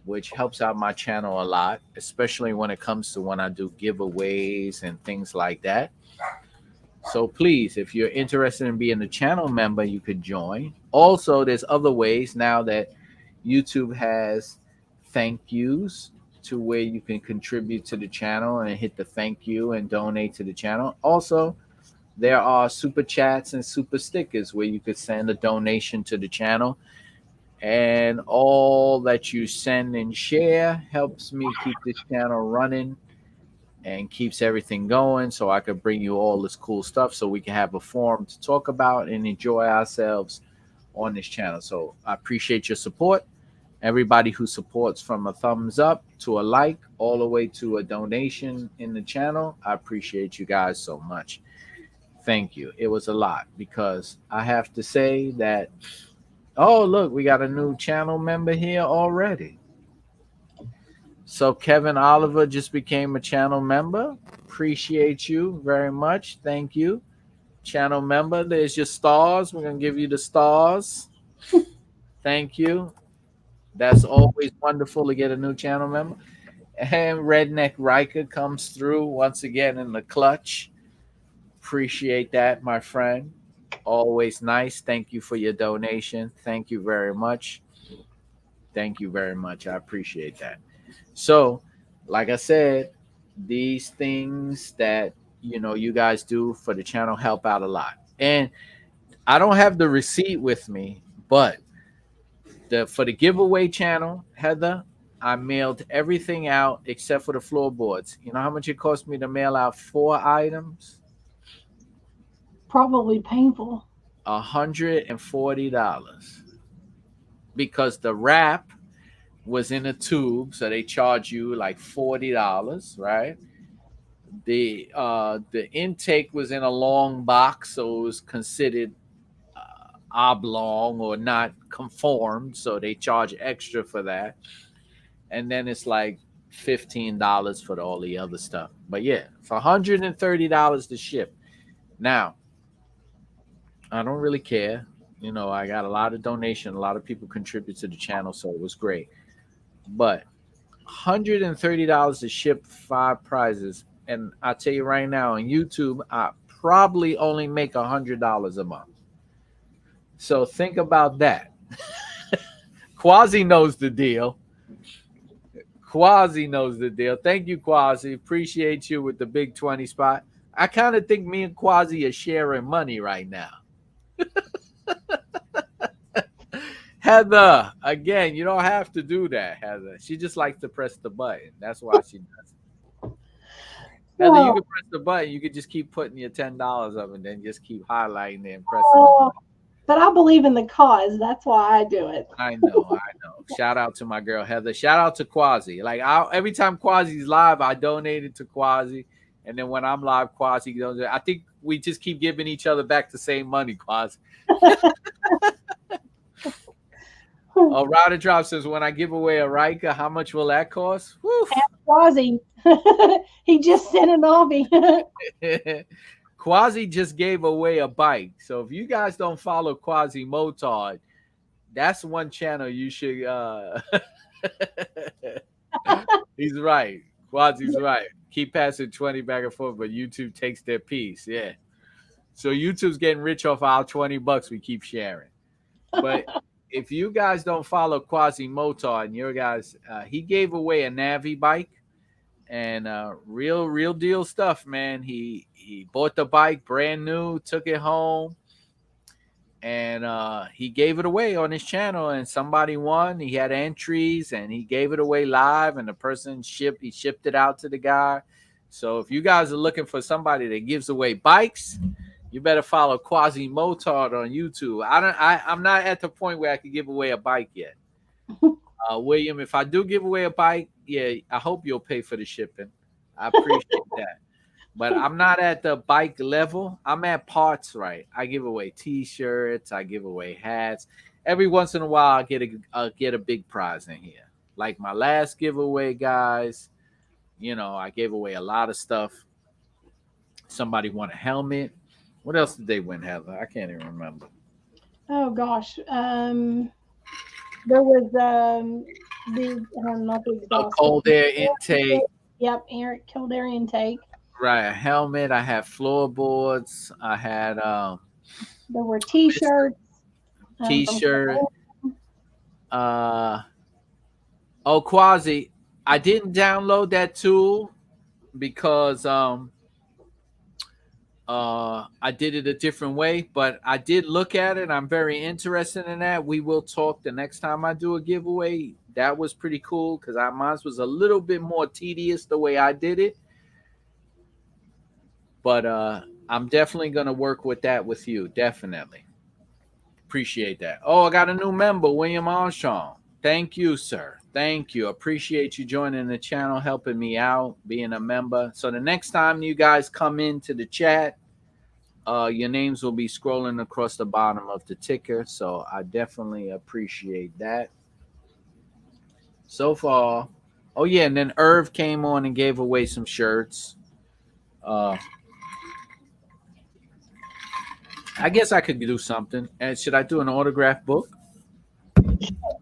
which helps out my channel a lot, especially when it comes to when I do giveaways and things like that. So please, if you're interested in being a channel member, you could join. Also, there's other ways now that YouTube has thank yous to where you can contribute to the channel and hit the thank you and donate to the channel. Also, there are super chats and super stickers where you could send a donation to the channel. And all that you send and share helps me keep this channel running and keeps everything going so I could bring you all this cool stuff so we can have a forum to talk about and enjoy ourselves on this channel. So I appreciate your support. Everybody who supports from a thumbs up to a like all the way to a donation in the channel, I appreciate you guys so much. Thank you. It was a lot because I have to say that Oh, look, we got a new channel member here already. So Kevin Oliver just became a channel member. Appreciate you very much. Thank you. Channel member, there's your stars. We're going to give you the stars. Thank you. That's always wonderful to get a new channel member. And Redneck Riker comes through once again in the clutch. Appreciate that, my friend. Always nice. Thank you for your donation. Thank you very much. Thank you very much. I appreciate that. So, like I said, these things that you guys do for the channel help out a lot. And I don't have the receipt with me, but for the giveaway channel, Heather, I mailed everything out except for the floorboards. You know how much it cost me to mail out 4 items? Probably painful. $140. Because the wrap was in a tube, so they charge you like $40, right? The intake was in a long box, so it was considered oblong or not conformed, so they charge extra for that. And then it's like $15 for all the other stuff. But yeah, it's $130 to ship. Now, I don't really care. I got a lot of donation, a lot of people contribute to the channel, so it was great. But $130 to ship 5 prizes. And I'll tell you right now, on YouTube, I probably only make $100 a month. So think about that. Quasi knows the deal. Quasi knows the deal. Thank you, Quasi. Appreciate you with the big 20 spot. I kind of think me and Quasi are sharing money right now. Heather, again, you don't have to do that, Heather. She just likes to press the button. That's why she does it. Heather, you can press the button. You could just keep putting your $10 up and then just keep highlighting it and pressing the button. But I believe in the cause. That's why I do it. I know. Shout out to my girl, Heather. Shout out to Quasi. Like, every time Quasi's live, I donate it to Quasi. And then when I'm live, Quasi goes. I think we just keep giving each other back the same money, Quasi. Oh, Ryder Drop says, when I give away a Riker, how much will that cost? Quasi. He just sent an obby. Quasi just gave away a bike. So if you guys don't follow Quasi Motard, that's one channel you should He's right. Quasi's right. Keep passing 20 back and forth, but YouTube takes their piece. Yeah. So YouTube's getting rich off our $20 we keep sharing. But if you guys don't follow Quasi Motard and your guys, he gave away a Navi bike. And real deal stuff, man. He bought the bike brand new, took it home, and he gave it away on his channel. And somebody won. He had entries, and he gave it away live. And the person shipped it out to the guy. So if you guys are looking for somebody that gives away bikes, you better follow Quasi Motard on YouTube. I'm not at the point where I can give away a bike yet. William, if I do give away a bike, yeah, I hope you'll pay for the shipping. I appreciate that. But I'm not at the bike level. I'm at parts, right? I give away T-shirts. I give away hats. Every once in a while, I get a big prize in here. Like my last giveaway, guys. I gave away a lot of stuff. Somebody won a helmet. What else did they win, Heather? I can't even remember. Oh gosh. There was not the exhaust. Cold air intake. Yep, cold air intake. Right, a helmet. I had floorboards. I had there were T-shirts. T-shirt. Quasi. I didn't download that tool because I did it a different way, but I did look at it. I'm very interested in that. We will talk the next time I do a giveaway. That was pretty cool because mine was a little bit more tedious the way I did it. But I'm definitely going to work with that with you. Definitely. Appreciate that. Oh, I got a new member, William Armstrong. Thank you, sir. Thank you. Appreciate you joining the channel, helping me out, being a member. So the next time you guys come into the chat, Your names will be scrolling across the bottom of the ticker, so I definitely appreciate that. So far, oh yeah, and then Irv came on and gave away some shirts. Uh, I guess I could do something. And should I do an autograph book?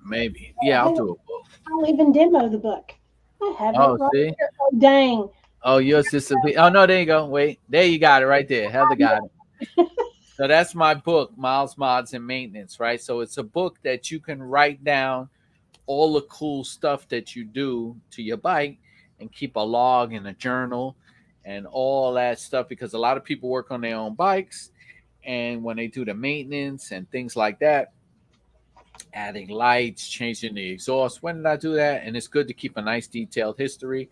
Maybe. Yeah, I'll Hang do on. a book. I'll even demo the book. I have it Oh, right see? here. Oh, dang. Oh, yours disappeared. Oh no, there you go. Wait, there you got it right there. Heather got it. So that's my book, Miles, Mods, and Maintenance, right? So it's a book that you can write down all the cool stuff that you do to your bike and keep a log and a journal and all that stuff because a lot of people work on their own bikes and when they do the maintenance and things like that, adding lights, changing the exhaust. When did I do that? And it's good to keep a nice detailed history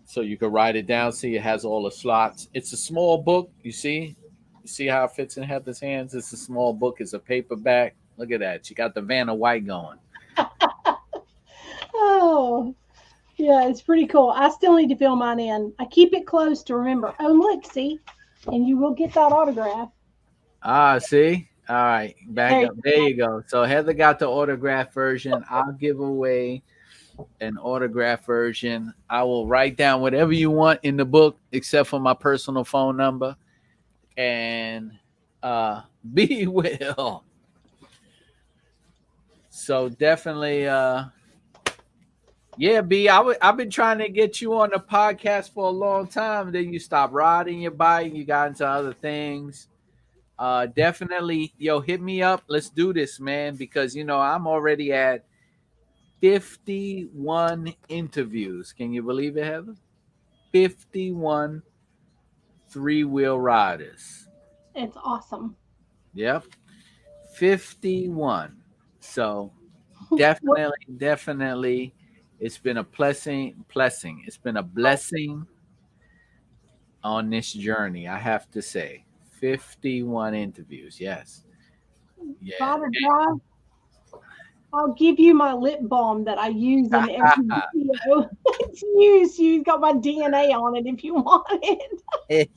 so you can write it down. See, it has all the slots. It's a small book. You see? You see how it fits in Heather's hands? It's a small book. It's a paperback. Look at that. She got the Vanna White going. Oh, yeah, it's pretty cool. I still need to fill mine in. I keep it close to remember. Oh, look, see? And you will get that autograph. Ah, see? All right. Back There you up. There you go. So Heather got the autograph version. I'll give away an autograph version. I will write down whatever you want in the book except for my personal phone number. And be well. So definitely yeah, B, I've been trying to get you on the podcast for a long time. Then you stopped riding your bike, you got into other things. Definitely, yo, hit me up. Let's do this, man, because I'm already at 51 interviews. Can you believe it, Heather? 51 three-wheel riders. It's awesome. Yep. 51. So What, definitely it's been a blessing. It's been a blessing on this journey, I have to say. 51 interviews, yes. Yeah. Ride drive? I'll give you my lip balm that I use in every video. It's used. You got my DNA on it if you want it.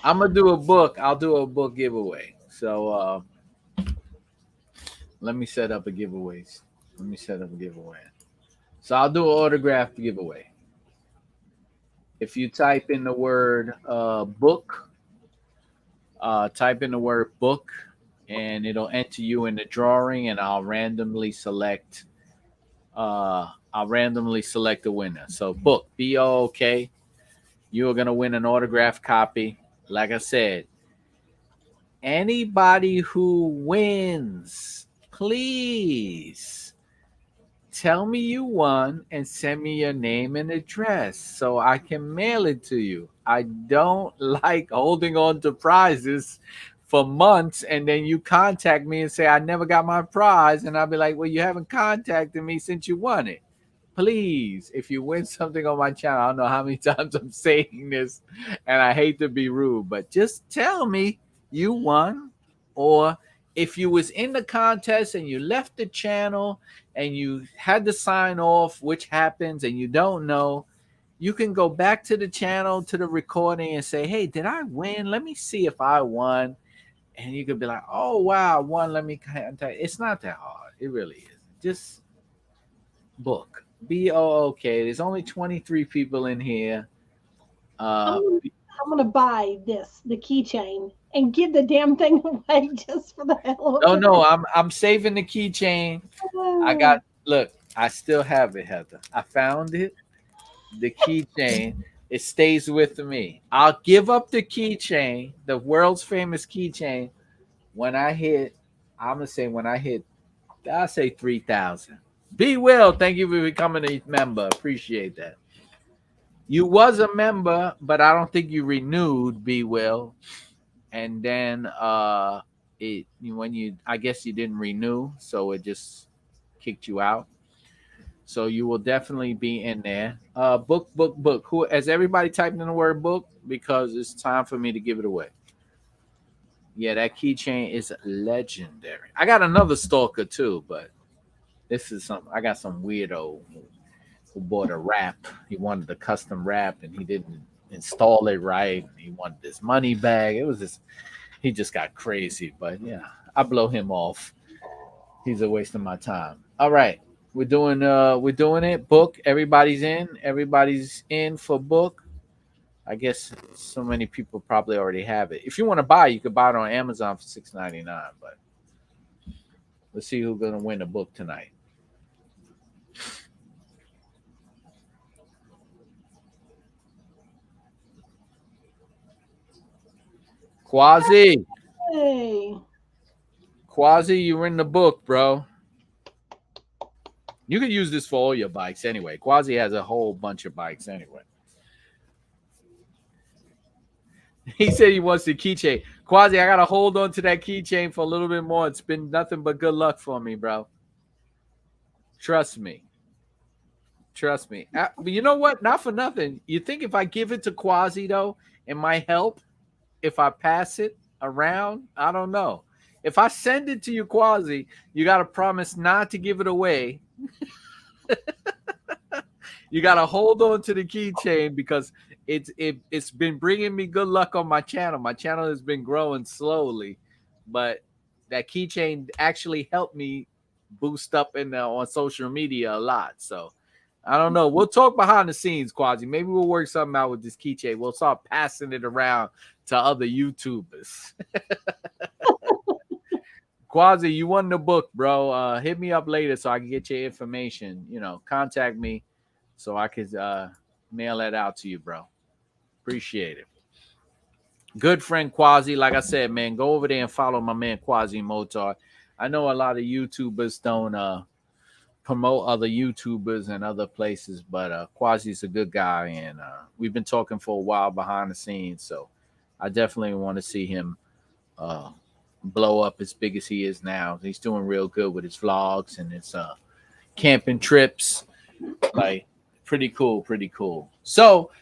I'm gonna do a book. I'll do a book giveaway. So let me set up a giveaways. Let me set up a giveaway. So I'll do an autograph giveaway. If you type in the word book, type in the word book, and it'll enter you in the drawing, and I'll randomly select. I'll randomly select the winner. So book, BOOK. You are gonna win an autograph copy. Like I said, anybody who wins, please tell me you won and send me your name and address so I can mail it to you. I don't like holding on to prizes for months and then you contact me and say, I never got my prize. And I'll be like, well, you haven't contacted me since you won it. Please, if you win something on my channel, I don't know how many times I'm saying this and I hate to be rude, but just tell me you won. Or if you was in the contest and you left the channel and you had to sign off, which happens and you don't know, you can go back to the channel, to the recording and say, hey, did I win? Let me see if I won. And you could be like, oh, wow, I won. Let me contact. It's not that hard. It really isn't. Just book. BOOK. There's only 23 people in here. I'm gonna buy the keychain, and give the damn thing away just for the hell of it. No, I'm saving the keychain. I still have it, Heather. I found it. The keychain. It stays with me. I'll give up the keychain, the world's famous keychain, when I hit, I'll say 3,000. Be well. Thank you for becoming a member. Appreciate that. You was a member, but I don't think you renewed. Be well, and then I guess you didn't renew, so it just kicked you out. So you will definitely be in there. Book. Who has everybody typed in the word book? Because it's time for me to give it away. Yeah, that keychain is legendary. I got another stalker too, but this is I got some weirdo who bought a wrap. He wanted a custom wrap and he didn't install it right. And he wanted his money back. It was just he just got crazy. But yeah, I blow him off. He's a waste of my time. All right. We're doing it. Book. Everybody's in. Everybody's in for book. I guess so many people probably already have it. If you want to buy, you could buy it on Amazon for $6.99. But let's see who's gonna win the book tonight. Quasi, Hey. Quasi, you're in the book, bro. You can use this for all your bikes anyway. Quasi has a whole bunch of bikes anyway. He said he wants the keychain. Quasi, I gotta hold on to that keychain for a little bit more. It's been nothing but good luck for me, bro. Trust me. Trust me. But you know what? Not for nothing. You think if I give it to Quasi though, it might help if I pass it around? I don't know. If I send it to you, Quasi, you gotta promise not to give it away. You gotta hold on to the keychain because it's been bringing me good luck on my channel. My channel has been growing slowly, but that keychain actually helped me boost up on social media a lot. So I don't know. We'll talk behind the scenes, Quasi. Maybe we'll work something out with this keychain. We'll start passing it around to other YouTubers. Quasi, you won the book, bro. Hit me up later so I can get your information. Contact me so I could mail that out to you, bro. Appreciate it. Good friend Quasi. Like I said, man, go over there and follow my man Quasi Motar. I know a lot of YouTubers don't promote other YouTubers and other places, but Quasi's a good guy, and we've been talking for a while behind the scenes, so I definitely want to see him blow up as big as he is now. He's doing real good with his vlogs and his camping trips. Like, pretty cool. So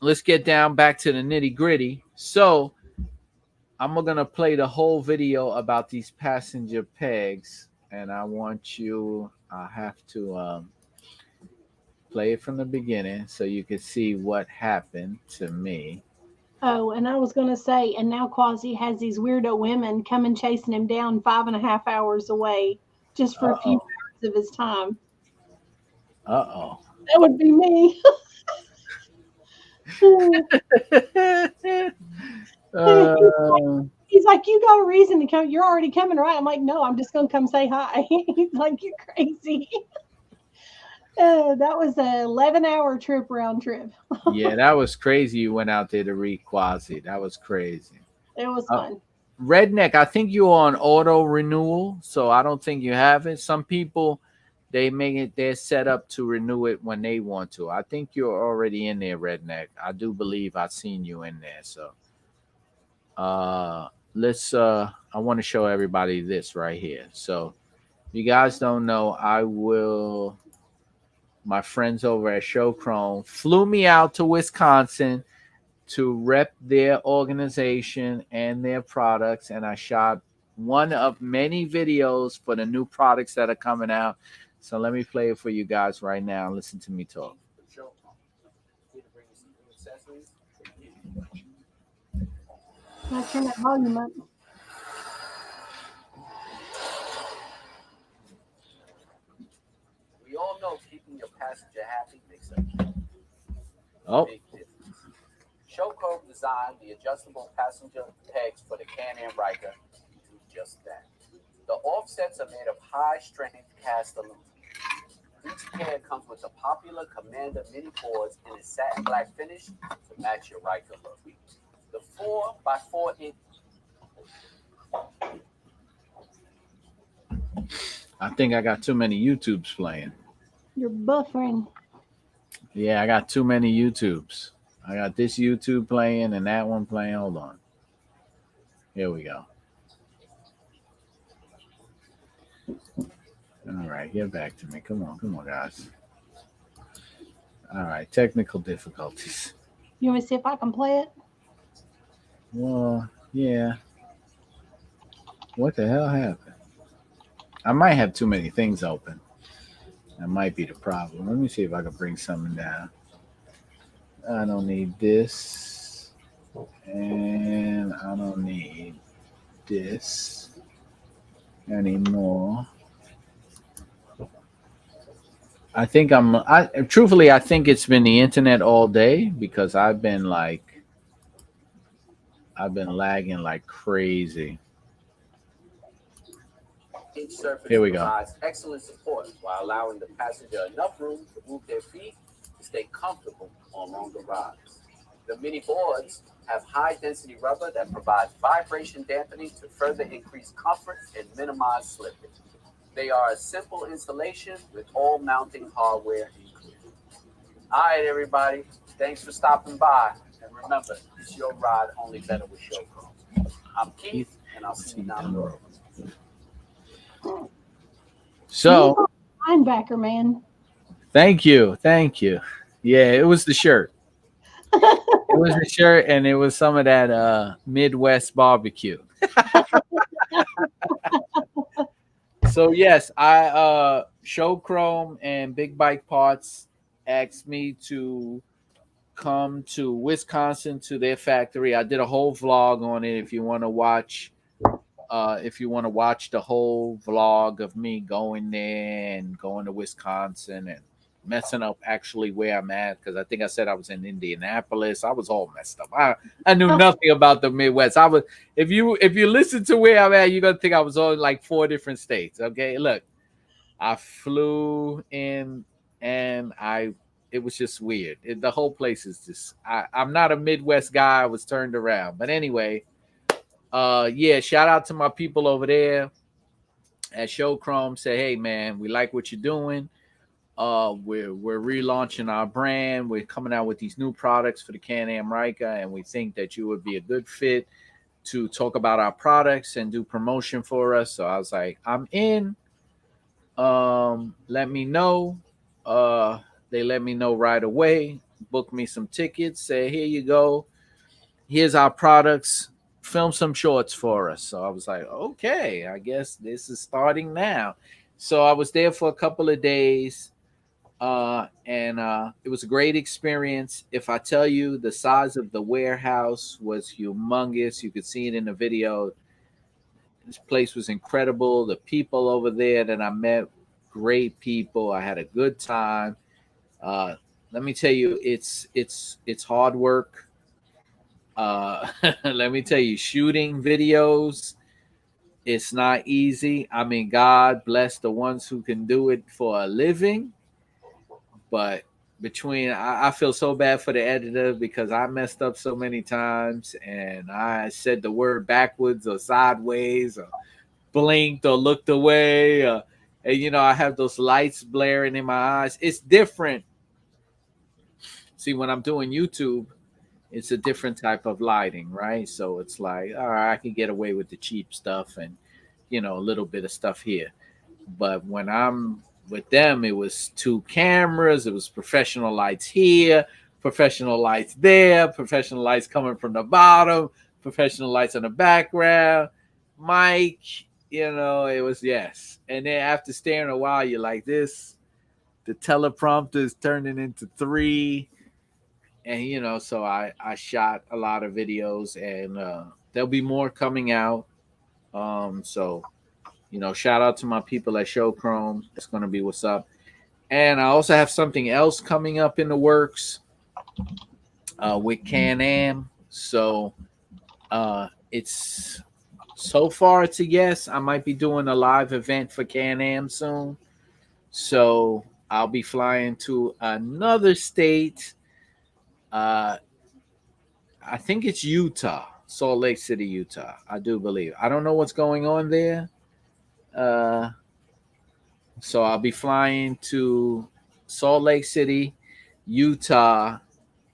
let's get down back to the nitty gritty. So I'm gonna play the whole video about these passenger pegs, and I have to play it from the beginning so you can see what happened to me. Oh, and I was going to say, and now Quasi has these weirdo women coming chasing him down 5.5 hours away just for a few hours of his time. Uh-oh. That would be me. He's like, you got a reason to come. You're already coming, right? I'm like, no, I'm just going to come say hi. He's like, you're crazy. That was an 11-hour trip round trip. Yeah, that was crazy. You went out there to read Quasi. That was crazy. It was fun. Redneck, I think you're on auto renewal, so I don't think you have it. Some people, they make it, they're set up to renew it when they want to. I think you're already in there, Redneck. I do believe I've seen you in there. So I want to show everybody this right here. So if you guys don't know, my friends over at Show Chrome flew me out to Wisconsin to rep their organization and their products, and I shot one of many videos for the new products that are coming out. So let me play it for you guys right now. Listen to me talk. I turn that volume up. We all know keeping your passenger happy makes a big difference. Showcrow designed the adjustable passenger pegs for the Can Am Ryker to do just that. The offsets are made of high-strength cast aluminum. Each pair comes with the popular Commander mini boards in a satin black finish to match your Riker look. The 4x4 inch. I think I got too many YouTubes playing. You're buffering. Yeah, I got too many YouTubes. I got this YouTube playing and that one playing. Hold on. Here we go. All right, get back to me. Come on, guys. All right, technical difficulties. You want me to see if I can play it? Well, yeah. What the hell happened? I might have too many things open. That might be the problem. Let me see if I can bring something down. I don't need this. And I don't need this anymore. I truthfully, I think it's been the internet all day because I've been lagging like crazy. Each surface Here we go. provides excellent support while allowing the passenger enough room to move their feet to stay comfortable on longer rides. The mini boards have high density rubber that provides vibration dampening to further increase comfort and minimize slippage. They are a simple installation with all mounting hardware included. All right, everybody. Thanks for stopping by. And remember, it's your ride only better with Showcroom. I'm Keith, and I'll see you down the road. So, Linebacker, man. thank you. Yeah, it was the shirt. It was the shirt, and it was some of that Midwest barbecue. So yes, I Showchrome and Big Bike Parts asked me to come to Wisconsin to their factory. I did a whole vlog on it. If you want to watch, the whole vlog of me going there and going to Wisconsin and messing up actually where I'm at, because I think I said I was in Indianapolis. I was all messed up. I knew nothing about the Midwest. I was if you listen to where I'm at, you're gonna think I was on like 4 different states. Okay, look, I flew in and it was just weird. The whole place is just I'm not a Midwest guy. I was turned around. But anyway, yeah, shout out to my people over there at Showchrome. Say, hey man, we like what you're doing. We're relaunching our brand. We're coming out with these new products for the Can Am Ryker, and we think that you would be a good fit to talk about our products and do promotion for us. So I was like, I'm in. Let me know. They let me know right away. Book me some tickets. Say, here you go. Here's our products. Film some shorts for us. So I was like, okay, I guess this is starting now. So I was there for a couple of days. And it was a great experience. If I tell you, the size of the warehouse was humongous. You could see it in the video. This place was incredible. The people over there that I met, great people. I had a good time. Let me tell you, it's hard work. Let me tell you, shooting videos, it's not easy. I mean, God bless the ones who can do it for a living. But I feel so bad for the editor because I messed up so many times and I said the word backwards or sideways or blinked or looked away. And, I have those lights blaring in my eyes. It's different. See, when I'm doing YouTube, it's a different type of lighting, right? So it's like, all right, I can get away with the cheap stuff and, a little bit of stuff here. But when I'm with them, it was 2 cameras. It was professional lights here, professional lights there, professional lights coming from the bottom, professional lights in the background, mic, it was yes. And then after staring a while, you're like this, the teleprompter is turning into 3. And, so I shot a lot of videos and there'll be more coming out. So shout out to my people at Showchrome. That's going to be what's up. And I also have something else coming up in the works with Can Am. So it's so far it's a yes. I might be doing a live event for Can Am soon. So I'll be flying to another state. I think it's Utah, Salt Lake City, Utah. I do believe. I don't know what's going on there. So I'll be flying to Salt Lake City, Utah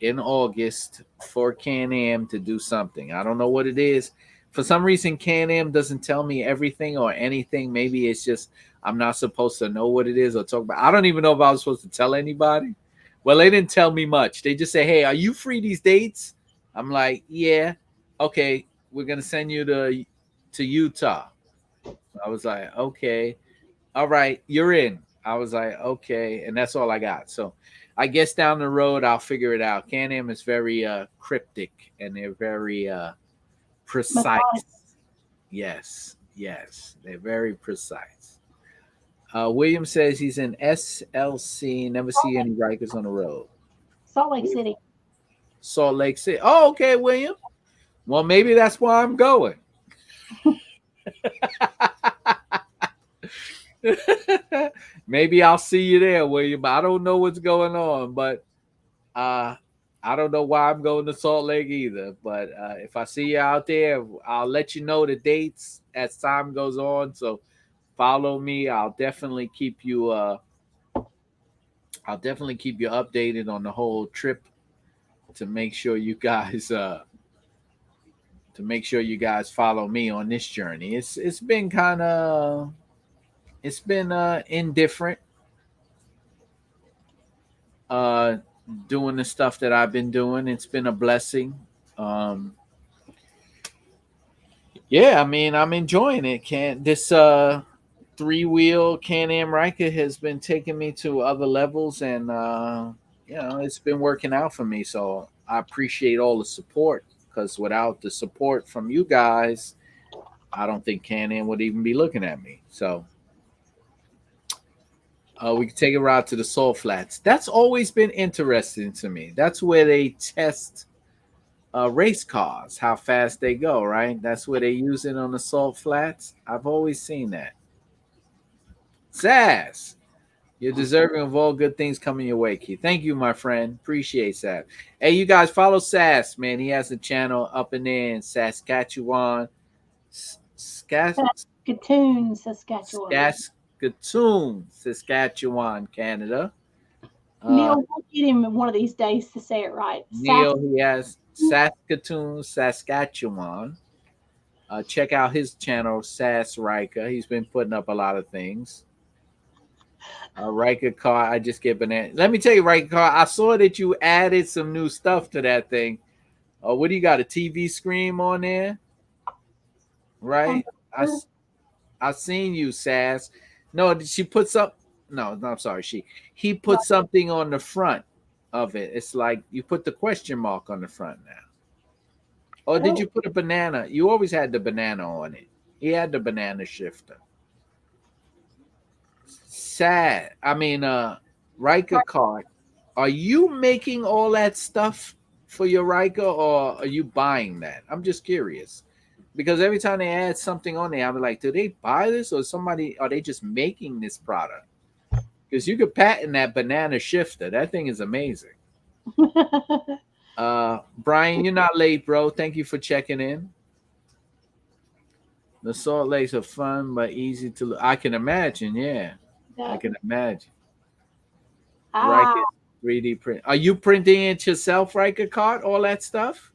in August for Can Am to do something. I don't know what it is. For some reason, Can Am doesn't tell me everything or anything. Maybe it's just I'm not supposed to know what it is or talk about. I don't even know if I was supposed to tell anybody. Well, they didn't tell me much. They just say, hey, are you free these dates? I'm like, yeah. Okay, we're going to send you to Utah. I was like, okay. All right, you're in. I was like, okay. And that's all I got. So I guess down the road I'll figure it out. Can Am is very cryptic and they're very precise. Yes, they're very precise. William says he's in SLC. Never see any Rikers on the road. Salt Lake City. Salt Lake City. Oh, okay, William. Well, maybe that's why I'm going. Maybe I'll see you there, William. I don't know what's going on, but I don't know why I'm going to Salt Lake either. But if I see you out there, I'll let you know the dates as time goes on. So follow me. I'll definitely keep you updated on the whole trip to make sure you guys follow me on this journey. It's been kind of indifferent doing the stuff that I've been doing. It's been a blessing. Yeah, I mean, I'm enjoying it. This 3-wheel Can Am Ryker has been taking me to other levels, and it's been working out for me. So I appreciate all the support, because without the support from you guys, I don't think Can Am would even be looking at me. So we can take a ride to the Salt Flats. That's always been interesting to me. That's where they test race cars, how fast they go, right? That's where they use it on the Salt Flats. I've always seen that. Sass, you're deserving of all good things coming your way, Keith. Thank you, my friend. Appreciate that. Hey, you guys, follow Sass, man. He has a channel up and in Saskatchewan. Saskatoon, Saskatchewan, Canada. Neil, we'll get him one of these days to say it right. Neil, he has Saskatoon, Saskatchewan. Check out his channel, Sass Riker. He's been putting up a lot of things. Riker car, I just get banana. Let me tell you, Riker car, I saw that you added some new stuff to that thing. What do you got? A TV screen on there? Right? I seen you, Sass. No, did she put some? No, I'm sorry. He put something on the front of it. It's like you put the question mark on the front now. Or did you put a banana? You always had the banana on it. He had the banana shifter. Sad. I mean, Riker card. Are you making all that stuff for your Riker, or are you buying that? I'm just curious. Because every time they add something on there, I'm like, do they buy this, or are they just making this product? Because you could patent that banana shifter. That thing is amazing. Brian, you're not late, bro. Thank you for checking in. The Salt Lakes are fun but easy to look. I can imagine, yeah. I can imagine. Riker 3D print. Are you printing it yourself, Riker card? All that stuff?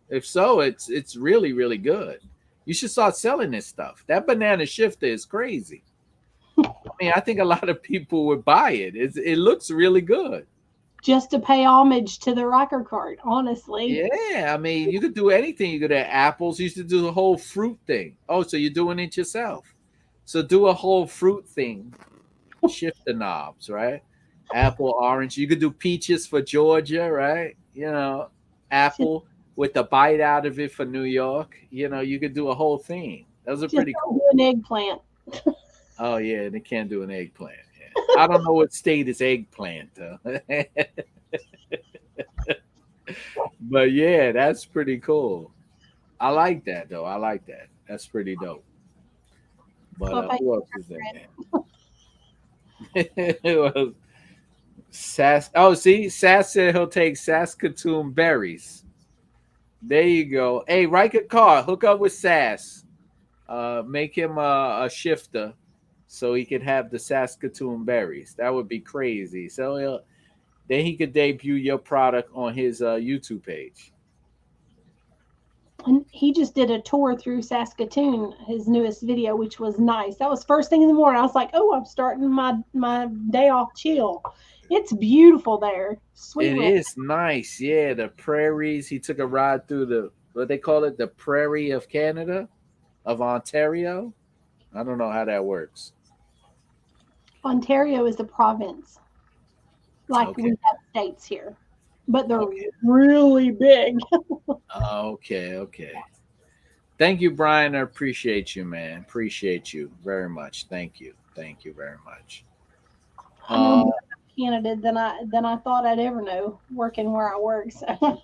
If so, it's really, really good. You should start selling this stuff. That banana shifter is crazy. I mean, I think a lot of people would buy it. It looks really good. Just to pay homage to the Riker card, honestly. Yeah, I mean, you could do anything. You could have apples. You used to do the whole fruit thing. Oh, so you're doing it yourself. So do a whole fruit thing. Shift the knobs, right? Apple, orange. You could do peaches for Georgia, right? Apple with the bite out of it for New York. You could do a whole thing. Those are pretty cool. An eggplant. Oh, yeah, they can't do an eggplant. Yeah. I don't know what state is eggplant, though. But, yeah, that's pretty cool. I like that, though. I like that. That's pretty dope. But who else is there? Well, Sass. Oh, see, Sass said he'll take Saskatoon berries. There you go. Hey, Riker car, hook up with Sass. Make him a shifter so he could have the Saskatoon berries. That would be crazy. So then he could debut your product on his YouTube page. And he just did a tour through Saskatoon, his newest video, which was nice. That was first thing in the morning. I was like, oh, I'm starting my day off chill. It's beautiful there. Sweet. It is nice. Yeah, the prairies. He took a ride through what they call it, the prairie of Canada, of Ontario. I don't know how that works. Ontario is the province. like we Okay. have states here, but they're Okay. really big. Okay. Thank you, Brian. I appreciate you, man. Appreciate you very much. Thank you. Thank you very much. I know Uh, more about Canada than I thought I'd ever know working where I work. So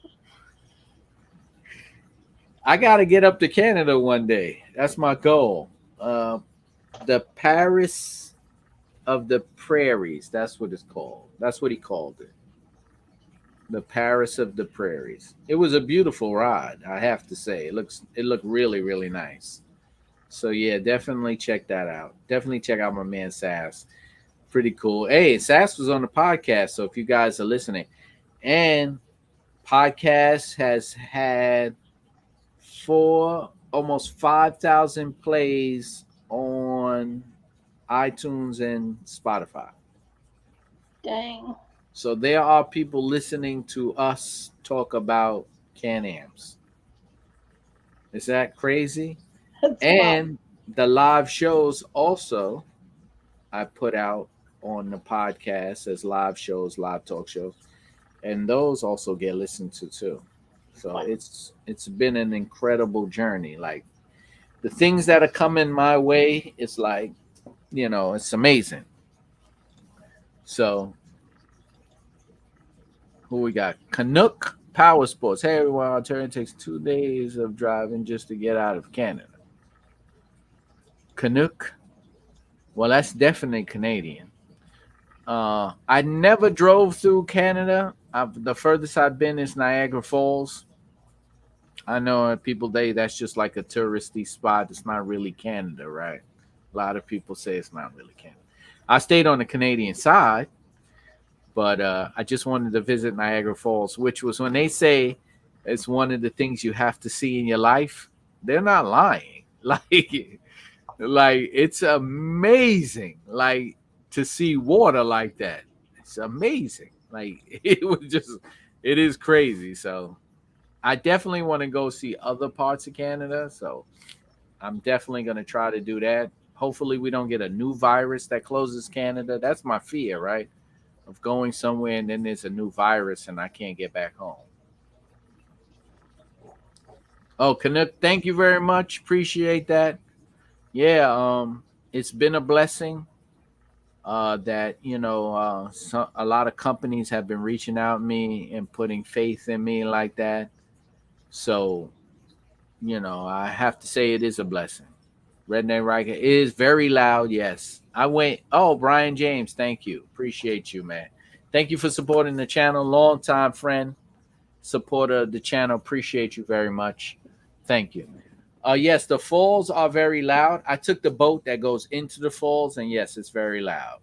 I got to get up to Canada one day. That's my goal. Uh, the Paris of the Prairies. That's what it's called. That's what he called it. The Paris of the Prairies. It was a beautiful ride, I have to say. It looked really nice. So yeah, definitely check that out. Definitely check out my man Sass. Pretty cool. Hey, Sass was on the podcast, so if you guys are listening, and podcast has had almost 5,000 plays on iTunes and Spotify. dang, So there are people listening to us talk about Can-Ams. Is that crazy? that's wild. And the live shows also I put out on the podcast as live shows, live talk shows, and those also get listened to too. So it's been an incredible journey. Like the things that are coming my way, it's like, it's amazing. So who we got? Canuck Power Sports. Hey everyone, Ontario takes 2 days of driving just to get out of Canada. Canuck. Well, that's definitely Canadian. I never drove through Canada. The furthest I've been is Niagara Falls. I know people that's just like a touristy spot. It's not really Canada, right? A lot of people say it's not really Canada. I stayed on the Canadian side, but I just wanted to visit Niagara Falls, which was when they say it's one of the things you have to see in your life. They're not lying. Like it's amazing. Like to see water like that. It's amazing. Like it is crazy. So I definitely want to go see other parts of Canada. So I'm definitely going to try to do that. Hopefully, we don't get a new virus that closes Canada. That's my fear, right? Of going somewhere and then there's a new virus and I can't get back home. Oh, Canuck, thank you very much. Appreciate that. Yeah, it's been a blessing. That a lot of companies have been reaching out to me and putting faith in me like that. So I have to say it is a blessing. Redneck Riker is very loud. Yes, I went. Oh, Brian James, thank you. Appreciate you, man. Thank you for supporting the channel. Long time friend, supporter of the channel. Appreciate you very much. Thank you. Yes, the falls are very loud. I took the boat that goes into the falls, and yes, it's very loud.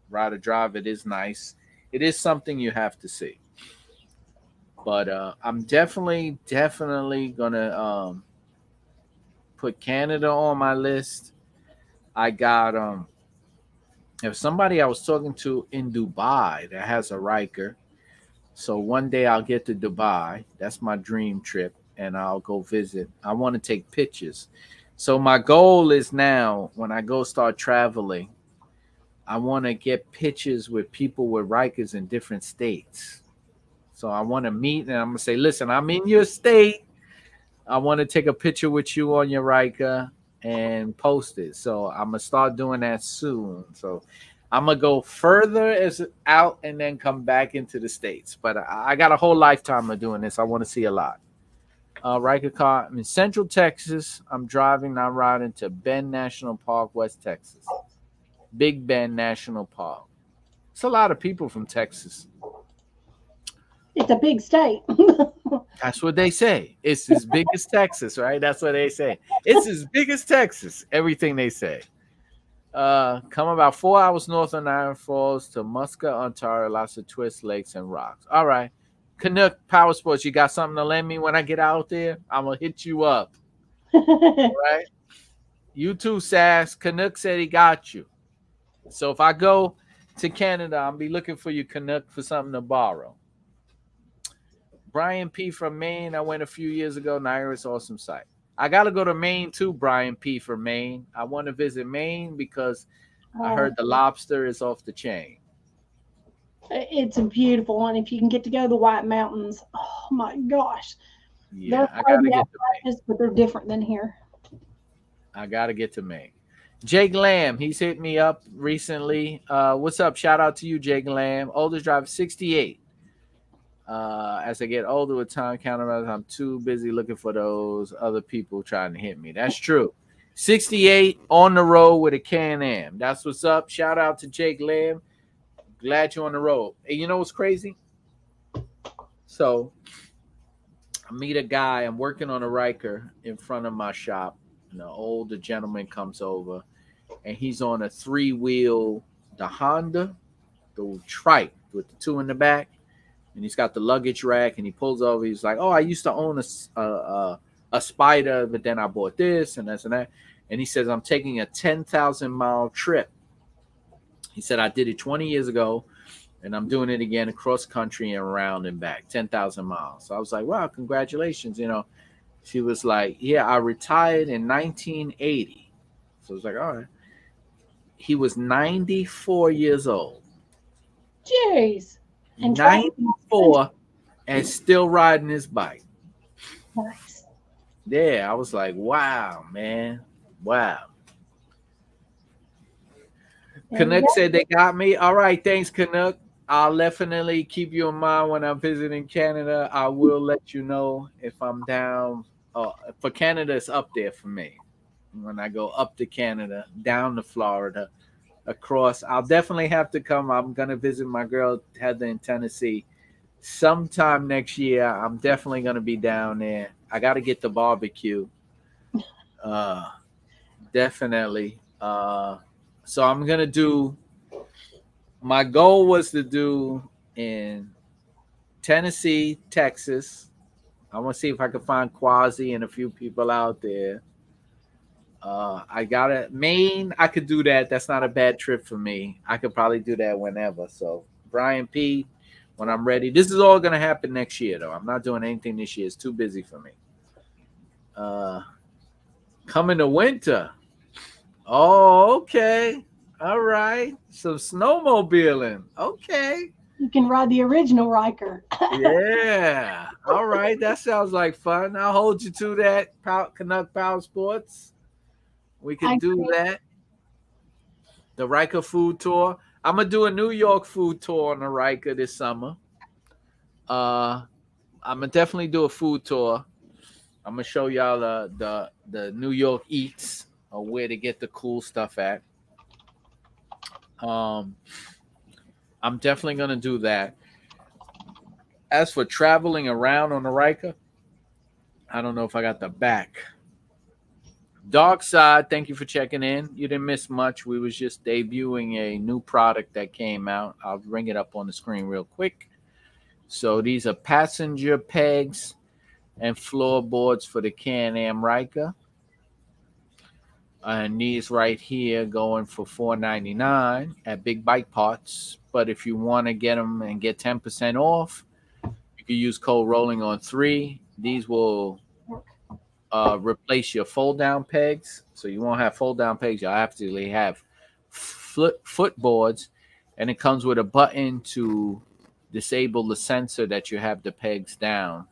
Ride or drive, it is nice. It is something you have to see. But I'm definitely gonna put Canada on my list. I got if somebody I was talking to in Dubai that has a Riker. So one day I'll get to Dubai. That's my dream trip, and I'll go visit. I want to take pictures. So my goal is now when I go start traveling, I want to get pictures with people with Rikers in different states. So I want to meet and I'm gonna say, listen, I'm in your state. I want to take a picture with you on your Riker and post it. So I'm gonna start doing that soon. So I'm gonna go further as out and then come back into the states. But I got a whole lifetime of doing this. I want to see a lot. Riker car. I'm in Central Texas. I'm driving. I'm riding to Bend National Park, West Texas. Big Bend National Park. It's a lot of people from Texas. It's a big state. That's what they say. It's as big as Texas, right? That's what they say. It's as big as Texas. Everything they say. Come about 4 hours north of Niagara Falls to Muska, Ontario. Lots of twists, lakes, and rocks. All right. Canuck Power Sports, you got something to lend me when I get out there? I'm going to hit you up. All right. You too, Sass. Canuck said he got you. So if I go to Canada, I'll be looking for you, Canuck, for something to borrow. Brian P. from Maine. I went a few years ago. Niagara's awesome site. I got to go to Maine too, Brian P. from Maine. I want to visit Maine because I heard the lobster is off the chain. It's a beautiful one. If you can get to go to the White Mountains, oh my gosh. Yeah, They're I gotta maybe get to Maine. outrageous, but they're different than here. I gotta get to Maine. Jake Lamb, he's hit me up recently. What's up? Shout out to you, Jake Lamb. Oldest driver, 68. As I get older with time countermeasures, I'm too busy looking for those other people trying to hit me. That's true. 68 on the road with a Can Am. That's what's up. Shout out to Jake Lamb. Glad you're on the road. And you know what's crazy? So I meet a guy. I'm working on a Riker in front of my shop. And the older gentleman comes over, and he's on a 3-wheel, the Honda, the trike with the 2 in the back. And he's got the luggage rack, and he pulls over. He's like, "Oh, I used to own a Spider, but then I bought this and this and that." And he says, "I'm taking a 10,000-mile trip." He said, "I did it 20 years ago, and I'm doing it again across country and around and back, 10,000 miles." So I was like, "Wow, congratulations!" She was like, "Yeah, I retired in 1980." So I was like, "All right." He was 94 years old. Jeez. And 94 and still riding his bike. nice. Yeah, I was like, wow, man. Wow. Canuck said they got me. All right, thanks, Canuck. I'll definitely keep you in mind when I'm visiting Canada. I will let you know if I'm down. For Canada, it's up there for me. When I go up to Canada, down to Florida, across, I'll definitely have to come. I'm gonna visit my girl Heather in Tennessee sometime next year. I'm definitely gonna be down there. I got to get the barbecue. Definitely. So I'm gonna do. My goal was to do in Tennessee, Texas. I want to see if I can find Quasi and a few people out there. I got it. Maine, I could do that. That's not a bad trip for me. I could probably do that whenever. So, Brian P., when I'm ready. This is all going to happen next year, though. I'm not doing anything this year. It's too busy for me. Coming to winter. Oh, okay. All right. Some snowmobiling. Okay. You can ride the original Riker. Yeah. All right. That sounds like fun. I'll hold you to that, Canuck Power Sports. We can do that. The Riker food tour. I'm gonna do a New York food tour on the Riker this summer. I'm gonna definitely do a food tour. I'm gonna show y'all the New York eats or where to get the cool stuff at. I'm definitely gonna do that. As for traveling around on the Riker, I don't know if I got the back. Dark Side, thank you for checking in. You didn't miss much. We was just debuting a new product that came out. I'll bring it up on the screen real quick. So these are passenger pegs and floorboards for the Can Am Ryker. And these right here going for $4.99 at Big Bike Parts. But if you want to get them and get 10% off, you can use code rolling on 3. These will replace your fold down pegs. So you won't have fold down pegs. You'll actually have footboards, and it comes with a button to disable the sensor that you have the pegs down.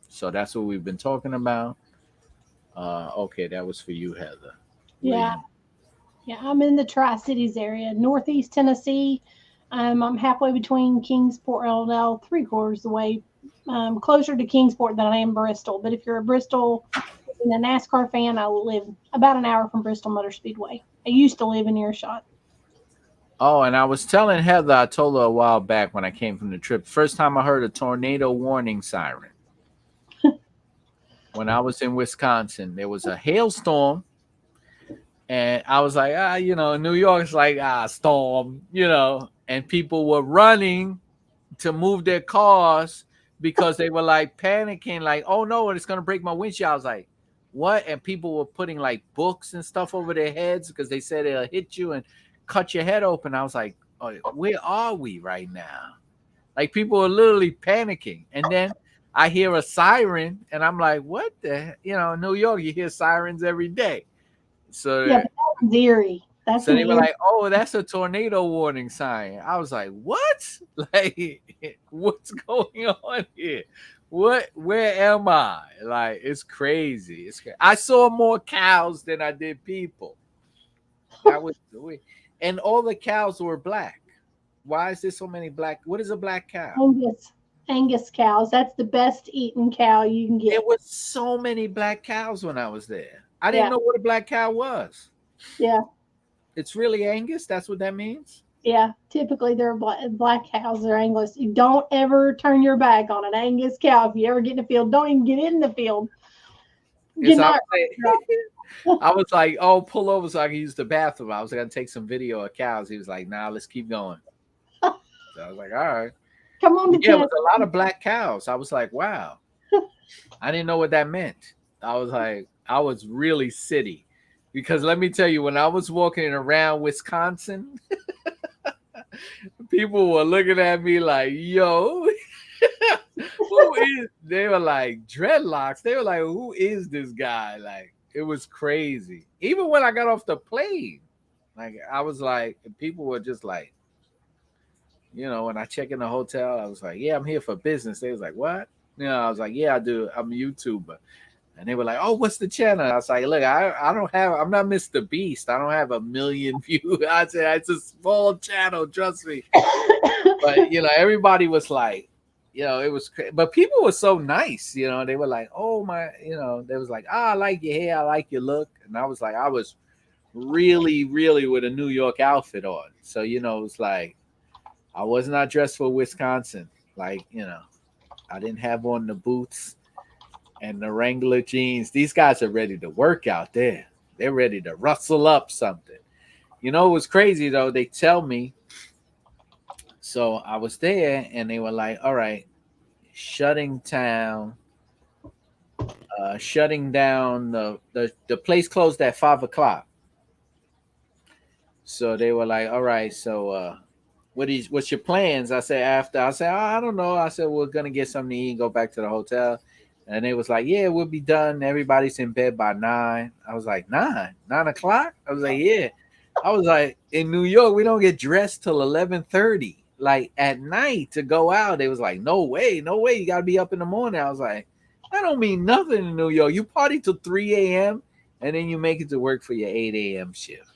So that's what we've been talking about. Okay, that was for you, Heather. Yeah. Yeah, I'm in the Tri-Cities area, Northeast Tennessee. I'm halfway between Kingsport and Oldell, 3/4 the way, closer to Kingsport than I am Bristol. But if you're a Bristol and a NASCAR fan, I live about an hour from Bristol Motor Speedway. I used to live in earshot. Oh, and I was telling Heather, I told her a while back when I came from the trip, first time I heard a tornado warning siren. When I was in Wisconsin, there was a hailstorm. And I was like, New York's like, storm, and people were running to move their cars because they were like panicking, like, oh no, it's going to break my windshield. I was like, what? And people were putting like books and stuff over their heads because they said it'll hit you and cut your head open. I was like, oh, where are we right now? Like people are literally panicking. And then I hear a siren and I'm like, what the, in New York, you hear sirens every day. So yeah, but that one's eerie. That's So an they were ear. like, "Oh, that's a tornado warning sign." I was like, "What? Like, what's going on here? What? Where am I? Like, it's crazy. I saw more cows than I did people. That was and all the cows were black. Why is there so many black? What is a black cow? Angus cows. That's the best eating cow you can There get. was so many black cows when I was there. I didn't Yeah, know what a black cow was. yeah, It's really Angus. That's what that means. yeah. Typically, they're black cows. They're Angus. You don't ever turn your back on an Angus cow. If you ever get in the field, don't even get in the field. It's Get not. I was like, "Oh, pull over so I can use the bathroom." I was gonna take some video of cows. He was like, "Nah, let's keep going." So I was like, "All right." Come on, Yeah, it was the a lot of black cows. I was like, "Wow." I didn't know what that meant. I was like, I was really city, because let me tell you, when I was walking around Wisconsin, people were looking at me like, "Yo, who is?" They were like dreadlocks. They were like, "Who is this guy?" Like, it was crazy. Even when I got off the plane, like I was like, people were just like, when I check in the hotel, I was like, "Yeah, I'm here for business." They was like, "What?" I was like, "Yeah, I do. I'm a YouTuber." And they were like, "Oh, what's the channel?" I was like, "Look, I'm not Mr. Beast. I don't have a million views." I said, "It's a small channel, trust me." But everybody was like, it was but people were so nice. They were like, "Oh my," they was like, "I like your hair, I like your look." And I was like, I was really, really with a New York outfit on. So, it's like I was not dressed for Wisconsin. Like, I didn't have on the boots and the Wrangler jeans. These guys are ready to work out there. They're ready to rustle up something. It was crazy though. They tell me. So I was there and they were like, "All right, shutting down, shutting down the place closed at 5 o'clock." So they were like, "All right, so what's your plans?" I said, "Oh, I don't know." I said, "We're gonna get something to eat and go back to the hotel." And they was like, "Yeah, we'll be done. Everybody's in bed by 9." I was like, 9 o'clock? I was like, "Yeah." I was like, in New York, we don't get dressed till 11:30, like at night to go out. They was like, "No way, no way. You gotta be up in the morning." I was like, that don't mean nothing in New York. You party till 3 a.m. and then you make it to work for your 8 a.m. shift.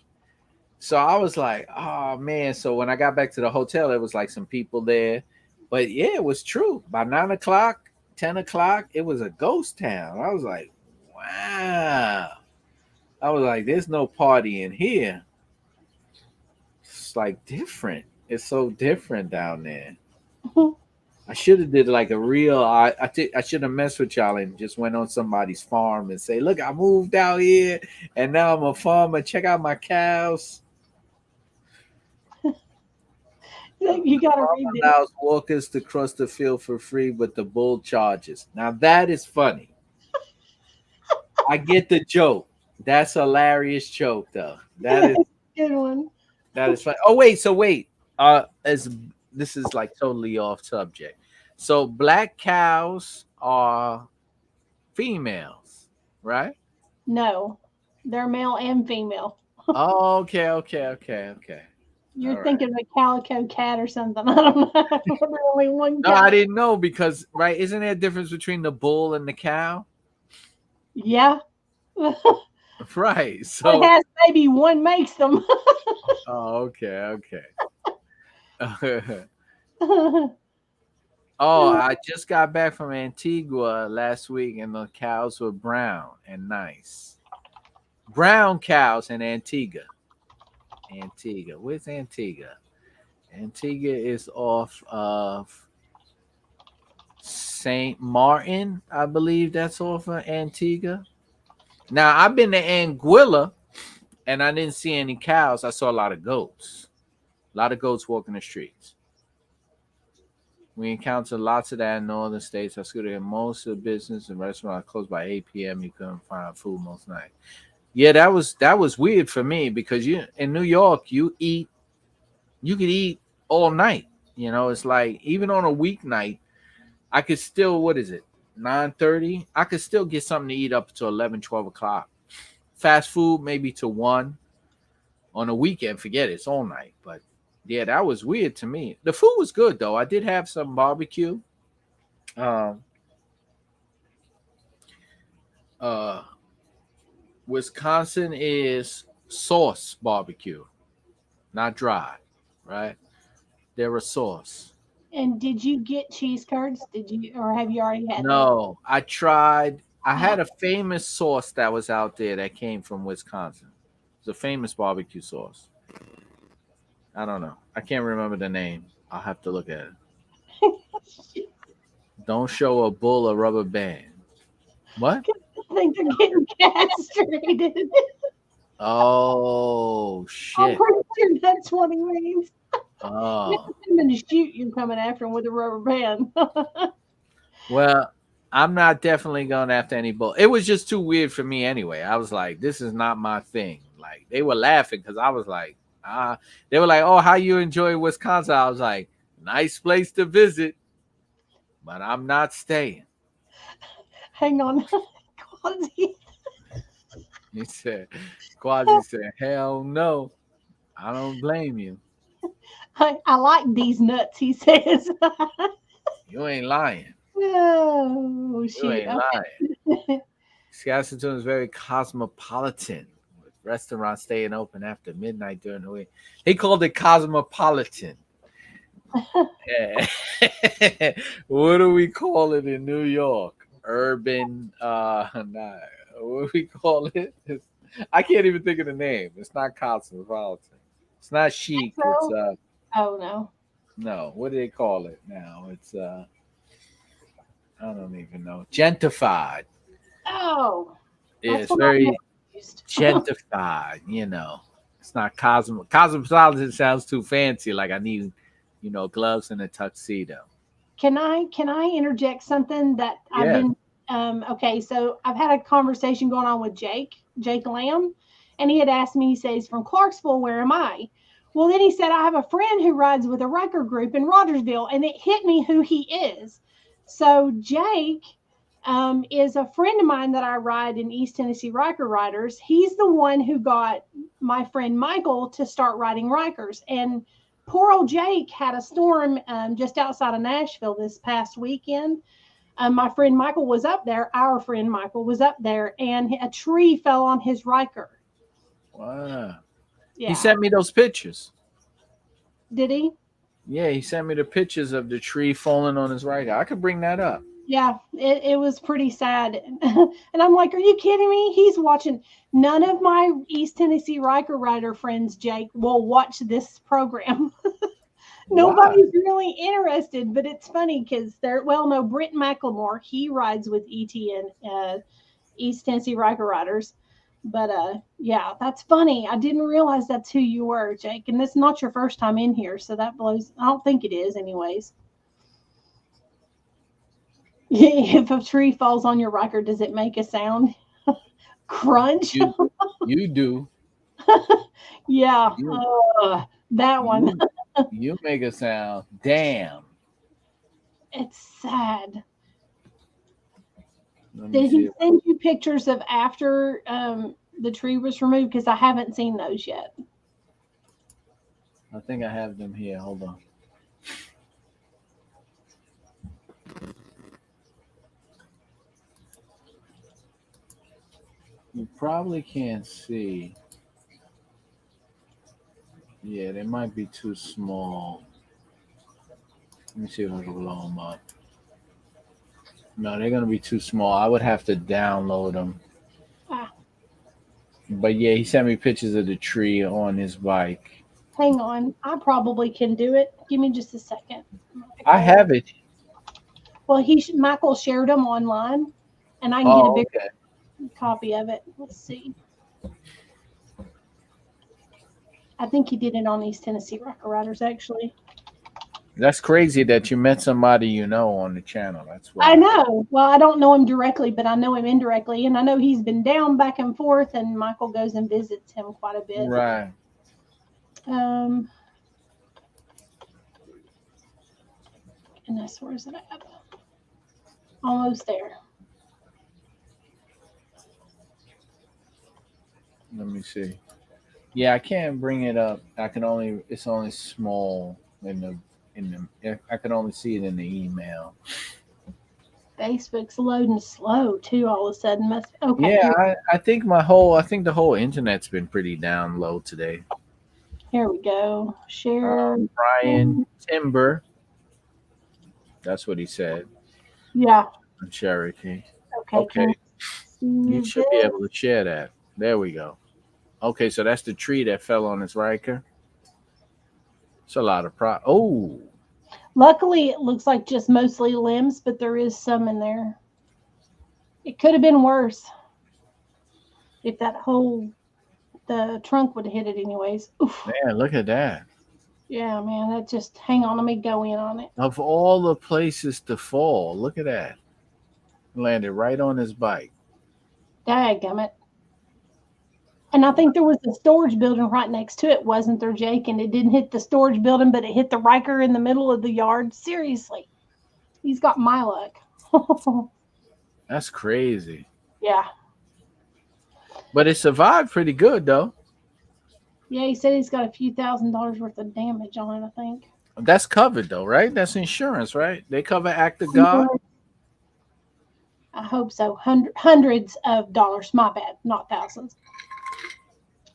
So I was like, "Oh man." So when I got back to the hotel, there was like some people there. But yeah, it was true. By 9 o'clock, 10 o'clock, it was a ghost town. I was like, wow. I was like, there's no party in here. It's like different. It's so different down there. I should have did like a real. I should have messed with y'all and just went on somebody's farm and say, "Look, I moved out here and now I'm a farmer. Check out my cows." You got to read this. Allows walkers to cross the field for free, but the bull charges. Now that is funny. I get the joke. That's a hilarious joke, though. That is Good one. that is funny. Oh wait, so wait. As this is like totally off subject. So black cows are females, right? No, they're male and female. Oh, okay. You're All right. thinking of a calico cat or something. I don't know. There's only one No, I cat. didn't know because right, isn't there a difference between the bull and the cow? Yeah. Right. It So has maybe one makes them. oh, okay. Oh, I just got back from Antigua last week and the cows were brown and nice. Brown cows in Antigua. Antigua. Where's Antigua? Antigua is off of St. Martin. I believe that's off of Antigua. Now, I've been to Anguilla and I didn't see any cows. I saw a lot of goats. A lot of goats walking the streets. We encountered lots of that in northern states. I scooted in most of the business and restaurants closed by 8 p.m. You couldn't find food most nights. Yeah, that was weird for me because in New York you could eat all night. It's like even on a weeknight, I could still, what is it, 9:30? I could still get something to eat up to 11, 12 o'clock. Fast food maybe to 1. On a weekend, forget it, it's all night. But yeah, that was weird to me. The food was good though. I did have some barbecue. Um, uh, Wisconsin is sauce barbecue, not dry, right? They're a sauce. And did you get cheese curds? Did you, or have you already had that? No, I tried. I had a famous sauce that was out there that came from Wisconsin. It's a famous barbecue sauce. I don't know. I can't remember the name. I'll have to look at it. Don't show a bull a rubber band. What? I think they're getting castrated. Oh I'm shit. pretty sure that's what he means. Oh. I'm going to shoot you coming after him with a rubber band. Well, I'm not definitely going after any bull. It was just too weird for me anyway. I was like, this is not my thing. Like they were laughing because I was like, they were like, oh, how you enjoy Wisconsin? I was like, nice place to visit, but I'm not staying. Hang on. Quasi. He said, Quasi said, hell no. I don't blame you. I like these nuts, he says. You ain't lying. Oh, You shit. ain't lying. Saskatoon is very cosmopolitan, with restaurants staying open after midnight during the week. He called it cosmopolitan. Yeah. What do we call it in New York? Urban, nah, what do we call it? I can't even think of the name. It's not cosmopolitan. It's not chic. It's Oh, no. no. What do they call it now? It's I don't even know. Gentrified. Oh. Yeah, That's it's what very I'm confused. gentrified. It's not cosmopolitan. Sounds too fancy. Like I need, gloves and a tuxedo. Can I interject something that I've Yeah. been okay, so I've had a conversation going on with Jake Lamb, and he had asked me, he says, from Clarksville, where am I? Well, then he said, I have a friend who rides with a Riker group in Rogersville, and it hit me who he is. So Jake is a friend of mine that I ride in East Tennessee Riker Riders. He's the one who got my friend Michael to start riding Rikers. And poor old Jake had a storm just outside of Nashville this past weekend. My friend Michael was up there. Our friend Michael was up there, and a tree fell on his Riker. Wow. Yeah. He sent me those pictures. Did he? Yeah, he sent me the pictures of the tree falling on his right eye. I could bring that up. Yeah, it was pretty sad. And I'm like, are you kidding me? He's watching. None of my East Tennessee Riker Rider friends, Jake, will watch this program. Nobody's really interested, but it's funny because no, Britt McLemore, he rides with ETN, East Tennessee Riker Riders. But yeah, that's funny. I didn't realize that's who you were, Jake. And this is not your first time in here, so that blows. I don't think it is, anyways. If a tree falls on your Riker, does it make a sound? Crunch? You do. Yeah. That one. You make a sound. Damn. It's sad. Did he send you pictures of after the tree was removed? Because I haven't seen those yet. I think I have them here. Hold on. You probably can't see. Yeah, they might be too small. Let me see if I can blow them up. No, they're going to be too small. I would have to download them. But yeah, he sent me pictures of the tree on his bike. Hang on. I probably can do it. Give me just a second. I have it. Well, Michael shared them online, and I can get a bigger copy of it. Let's see. I think he did it on East Tennessee Riker Riders, actually. That's crazy that you met somebody you know on the channel. That's why. I know. Well, I don't know him directly, but I know him indirectly, and I know he's been down back and forth, and Michael goes and visits him quite a bit. Right. Goodness, where's it at? Almost there. Let me see. Yeah, I can't bring it up. It's only small I can only see it in the email. Facebook's loading slow too. All of a sudden, must okay. Yeah, I think I think the whole internet's been pretty down low today. Here we go. Share. Brian Timber, that's what he said. Yeah. On Cherokee. Okay. Okay, you See should be this? able to share that. There we go. Okay, so that's the tree that fell on his Riker. It's a lot of Oh, Luckily, it looks like just mostly limbs, but there is some in there. It could have been worse if the trunk would have hit it anyways. Oof. man, look at that. Yeah, man, that just hang on. Let me go in on it. Of all the places to fall, look at that. Landed right on his bike. Dadgummit. And I think there was a storage building right next to it, wasn't there, Jake? And it didn't hit the storage building, but it hit the Riker in the middle of the yard. Seriously. He's got my luck. That's crazy. Yeah. But it survived pretty good, though. Yeah, he said he's got a few $1,000s worth of damage on it, I think. That's covered, though, right? That's insurance, right? They cover act of God. I hope so. Hundreds of dollars. My bad, not thousands.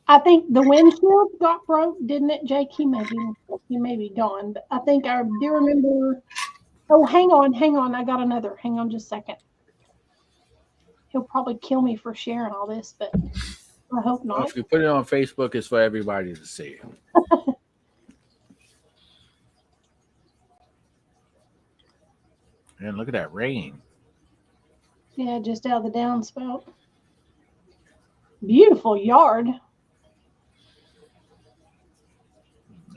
I think the windshield got broke, didn't it, Jake? He may be gone, but I think I do remember. Oh, hang on. I got another. Hang on just a second. He'll probably kill me for sharing all this, but I hope not. Well, if you put it on Facebook, it's for everybody to see. And look at that rain. Yeah, just out of the downspout. Beautiful yard.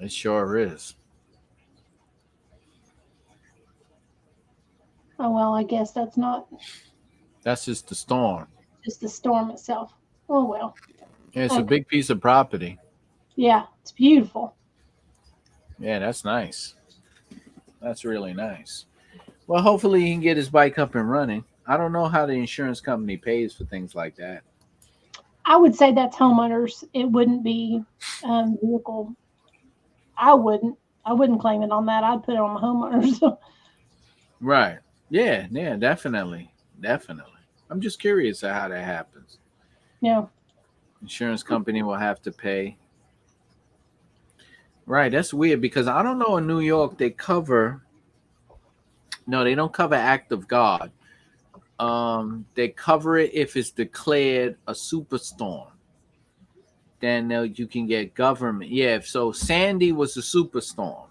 It sure is. Oh, well, I guess that's just the storm. just the storm itself. Oh, well. Yeah, it's a big piece of property. Yeah, it's beautiful. Yeah, that's nice. That's really nice. Well, hopefully he can get his bike up and running. I don't know how the insurance company pays for things like that. I would say that's homeowners. It wouldn't be vehicle. I wouldn't claim it on that. I'd put it on the homeowners. Right. Yeah, definitely. I'm just curious how that happens. Yeah. Insurance company will have to pay. Right, that's weird because I don't know in New York they don't cover act of God. They cover it if it's declared a superstorm. Then you can get government. Yeah, so Sandy was a superstorm.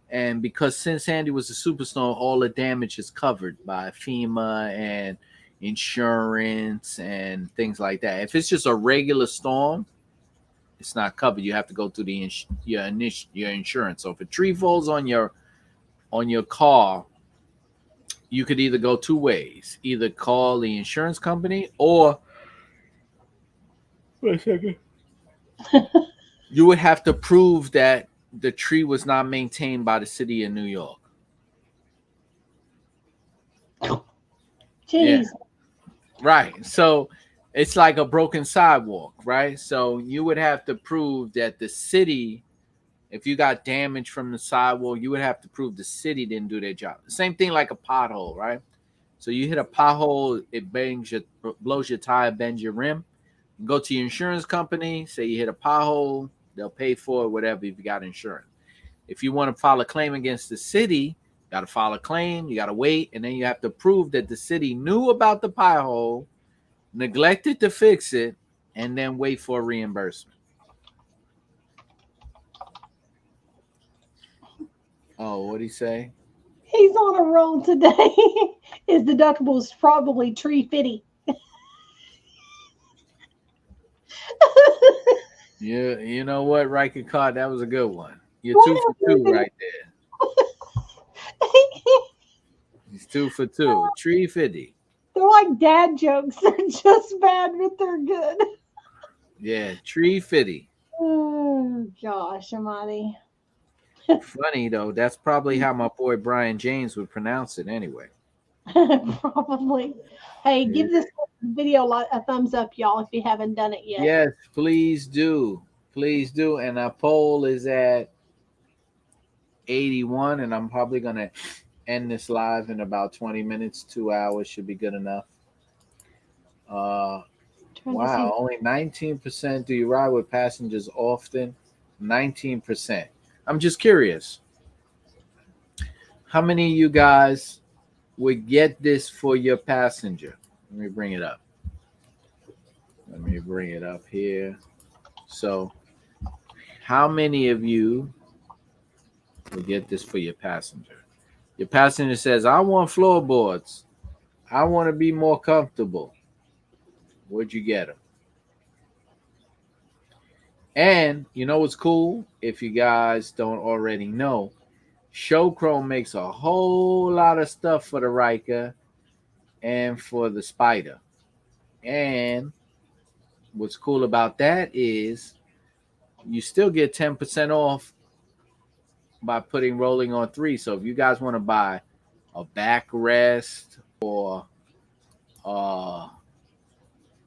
And because since Sandy was a superstorm, all the damage is covered by FEMA and insurance and things like that. If it's just a regular storm, it's not covered. You have to go through your insurance. So if a tree falls on your car, you could either go two ways. Either call the insurance company or wait a second. You would have to prove that the tree was not maintained by the city of New York. Jeez. Yeah. Right. So it's like a broken sidewalk, right? So you would have to prove that the city, if you got damage from the sidewalk, you would have to prove the city didn't do their job. The same thing like a pothole, right? So you hit a pothole, it blows your tire, bends your rim. You go to your insurance company, say you hit a pothole, they'll pay for it, whatever, if you got insurance. If you want to file a claim against the city, you got to file a claim, you got to wait, and then you have to prove that the city knew about the pothole, neglected to fix it, and then wait for a reimbursement. Oh, what'd he say? He's on a roll today. His deductible is probably $350. Yeah, you know what, Riker caught? That was a good one. You're 2 for 2 right there. He's 2 for 2. $350. They're like dad jokes. They're just bad, but they're good. Yeah, $350. Oh gosh, almighty. Funny though, that's probably how my boy Brian James would pronounce it anyway. Probably. Hey, give this video a thumbs up, y'all, if you haven't done it yet. Yes, please do. Please do. And our poll is at 81, and I'm probably going to end this live in about 20 minutes. 2 hours should be good enough. Wow, only 19%. Do you ride with passengers often? 19%. I'm just curious. How many of you guys would get this for your passenger? Let me bring it up. Let me bring it up here. So, how many of you would get this for your passenger? Your passenger says, I want floorboards. I want to be more comfortable. Would you get them? And you know what's cool? If you guys don't already know, Showchrome makes a whole lot of stuff for the Riker and for the Spider. And what's cool about that is you still get 10% off by putting rolling on 3. So if you guys want to buy a backrest or all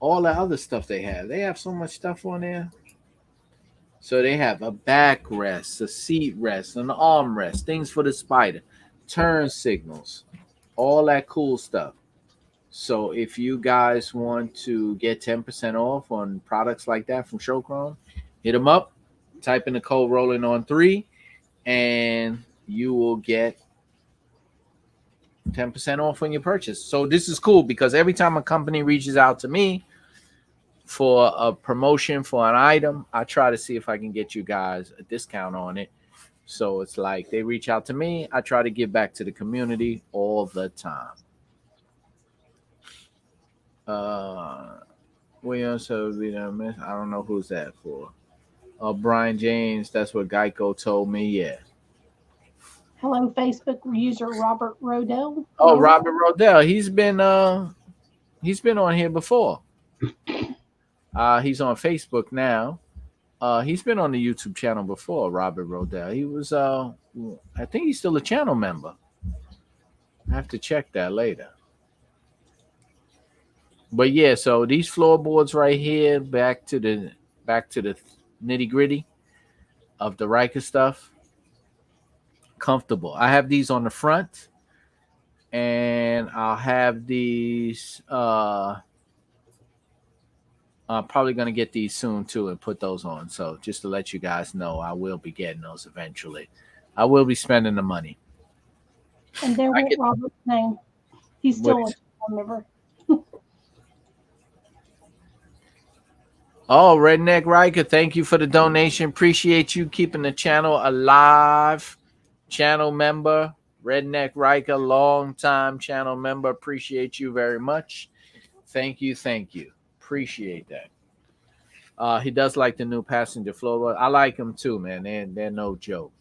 the other stuff they have so much stuff on there. So they have a backrest, a seat rest, an armrest, things for the Spider, turn signals, all that cool stuff. So if you guys want to get 10% off on products like that from Showchrome, hit them up, type in the code rolling on 3, and you will get 10% off on your purchase. So this is cool because every time a company reaches out to me for a promotion for an item, I try to see if I can get you guys a discount on it. So it's like they reach out to me, I try to give back to the community all the time. We also I don't know who's that for. Brian James, that's what Geico told me. Yeah. Hello, Facebook user Robert Rodell. Oh, Robert Rodell. He's been on here before. He's on Facebook now. He's been on the YouTube channel before, Robert Rodell. He was I think he's still a channel member. I have to check that later. But yeah, so these floorboards right here, back to the nitty gritty of the Riker stuff. Comfortable. I have these on the front, and I'll have these. I'm probably gonna get these soon too and put those on. So just to let you guys know, I will be getting those eventually. I will be spending the money. And there went Robert's name. He's still a member. Oh, Redneck Riker, thank you for the donation. Appreciate you keeping the channel alive. Channel member, Redneck Riker, long-time channel member. Appreciate you very much. Thank you. Appreciate that. He does like the new passenger floorboard. I like them too, man. They're no joke.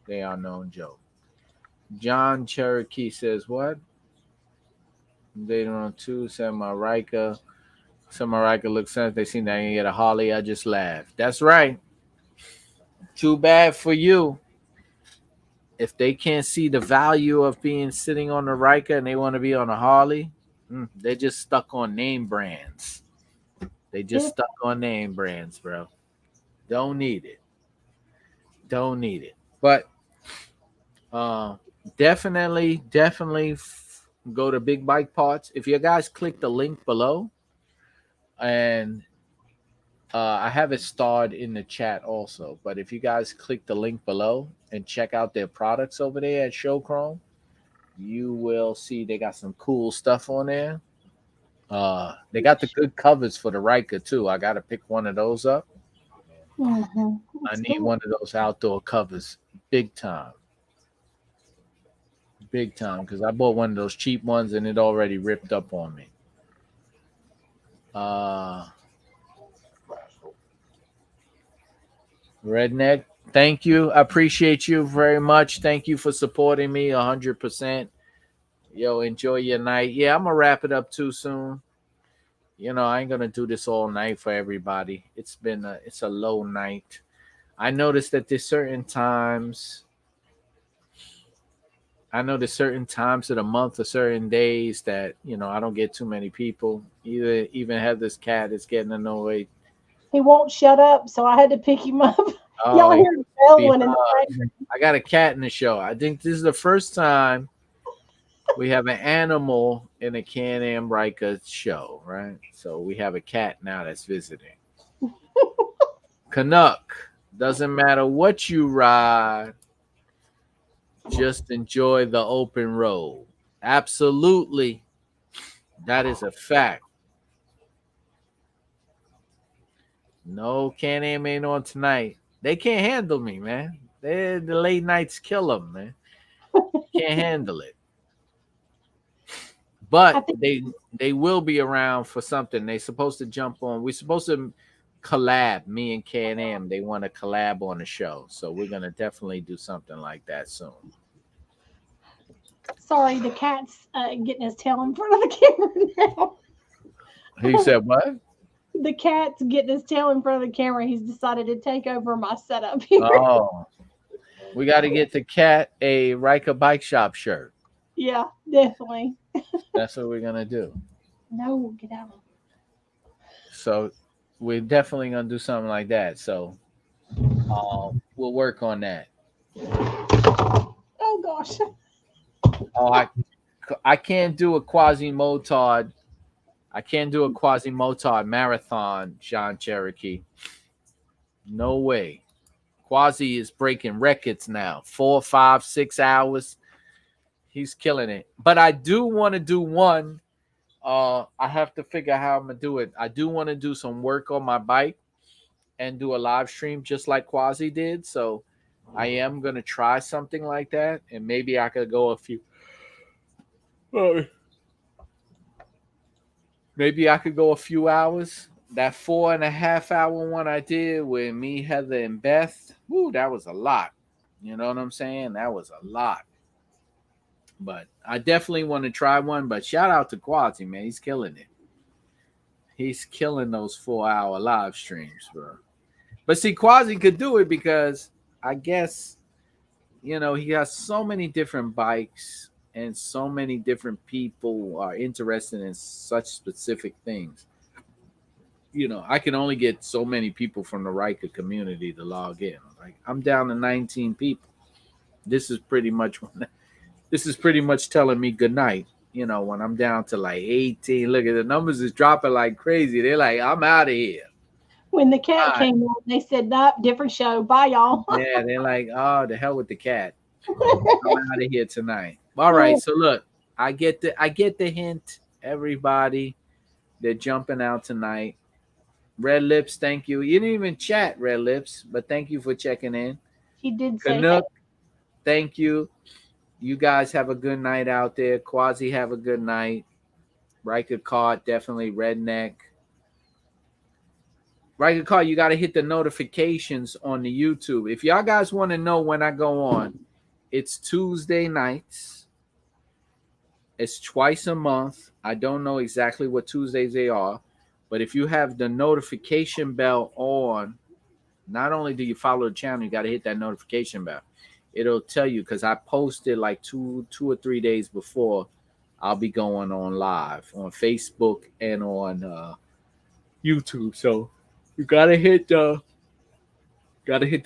They are no joke. John Cherokee says, what? They don't two semi-Riker. Semi-Riker looks sense. They seen that I can get a Harley. I just laughed. That's right. Too bad for you. If they can't see the value of being sitting on the Riker and they want to be on a Harley, they're just stuck on name brands. They just stuck on name brands, bro. Don't need it. But definitely go to Big Bike Parts. If you guys click the link below, and I have it starred in the chat also. But if you guys click the link below and check out their products over there at Showchrome, you will see they got some cool stuff on there. They got the good covers for the Riker too. I got to pick one of those up. Mm-hmm. I need one of those outdoor covers, big time, because I bought one of those cheap ones and it already ripped up on me. Redneck, thank you. I appreciate you very much. Thank you for supporting me 100%. Yo, enjoy your night. Yeah, I'm gonna wrap it up too soon. You know, I ain't gonna do this all night for everybody. It's a low night. I noticed that there's certain times I know there's certain times of the month or certain days that, I don't get too many people. Even have this cat is getting annoyed. He won't shut up, so I had to pick him up. Oh, Y'all he hear the bell be one in the hugged. background. I got a cat in the show. I think this is the first time we have an animal in a Can Am Ryker show, right? So we have a cat now that's visiting. Canuck, doesn't matter what you ride, just enjoy the open road. Absolutely. That is a fact. No Can Am ain't on tonight. They can't handle me, man. The late nights kill them, man. Can't handle it. I But think they will be around for something. They supposed to jump on. We're supposed to collab. Me and Can Am. They want to collab on the show, so we're gonna definitely do something like that soon. sorry, the cat's getting his tail in front of the camera now. He said what? The cat's getting his tail in front of the camera. He's decided to take over my setup here. Oh, we got to get the cat a Riker Bike Shop shirt. Yeah, definitely. That's what we're gonna do. No, get out. So we're definitely gonna do something like that. So we'll work on that. Oh gosh. Oh, I can't do a quasi motard. I can't do a quasi motard marathon, John Cherokee. No way. Quasi is breaking records now. 4, 5, 6 hours. He's killing it. But I do want to do one. I have to figure out how I'm gonna do it. I do want to do some work on my bike and do a live stream just like Quasi did. So I am gonna try something like that, and maybe I could go a few. Maybe I could go a few hours. That 4.5 hour one I did with me, Heather, and Beth. Woo, that was a lot. You know what I'm saying? That was a lot. But I definitely want to try one. But shout out to Quasi, man. He's killing it. He's killing those 4-hour live streams, bro. But see, Quasi could do it because I guess, he has so many different bikes and so many different people are interested in such specific things. I can only get so many people from the Riker community to log in. Like I'm down to 19 people. This is pretty much telling me good night. When I'm down to like 18, look at the numbers is dropping like crazy. They're like, I'm out of here. When the cat came on, they said, "Nope, different show. Bye, y'all." Yeah, they're like, oh, the hell with the cat. I'm out of here tonight. All right, so look, I get the hint. Everybody, they're jumping out tonight. Red Lips, thank you. You didn't even chat, Red Lips, but thank you for checking in. He did say Canuck, thank you. You guys have a good night out there. Quasi, have a good night. Riker Card, definitely redneck. Riker Card, you got to hit the notifications on the YouTube. If y'all guys want to know when I go on, it's Tuesday nights. It's twice a month. I don't know exactly what Tuesdays they are, but if you have the notification bell on, not only do you follow the channel, you got to hit that notification bell. It'll tell you because I posted like two or 3 days before. I'll be going on live on Facebook and on YouTube. So you gotta hit the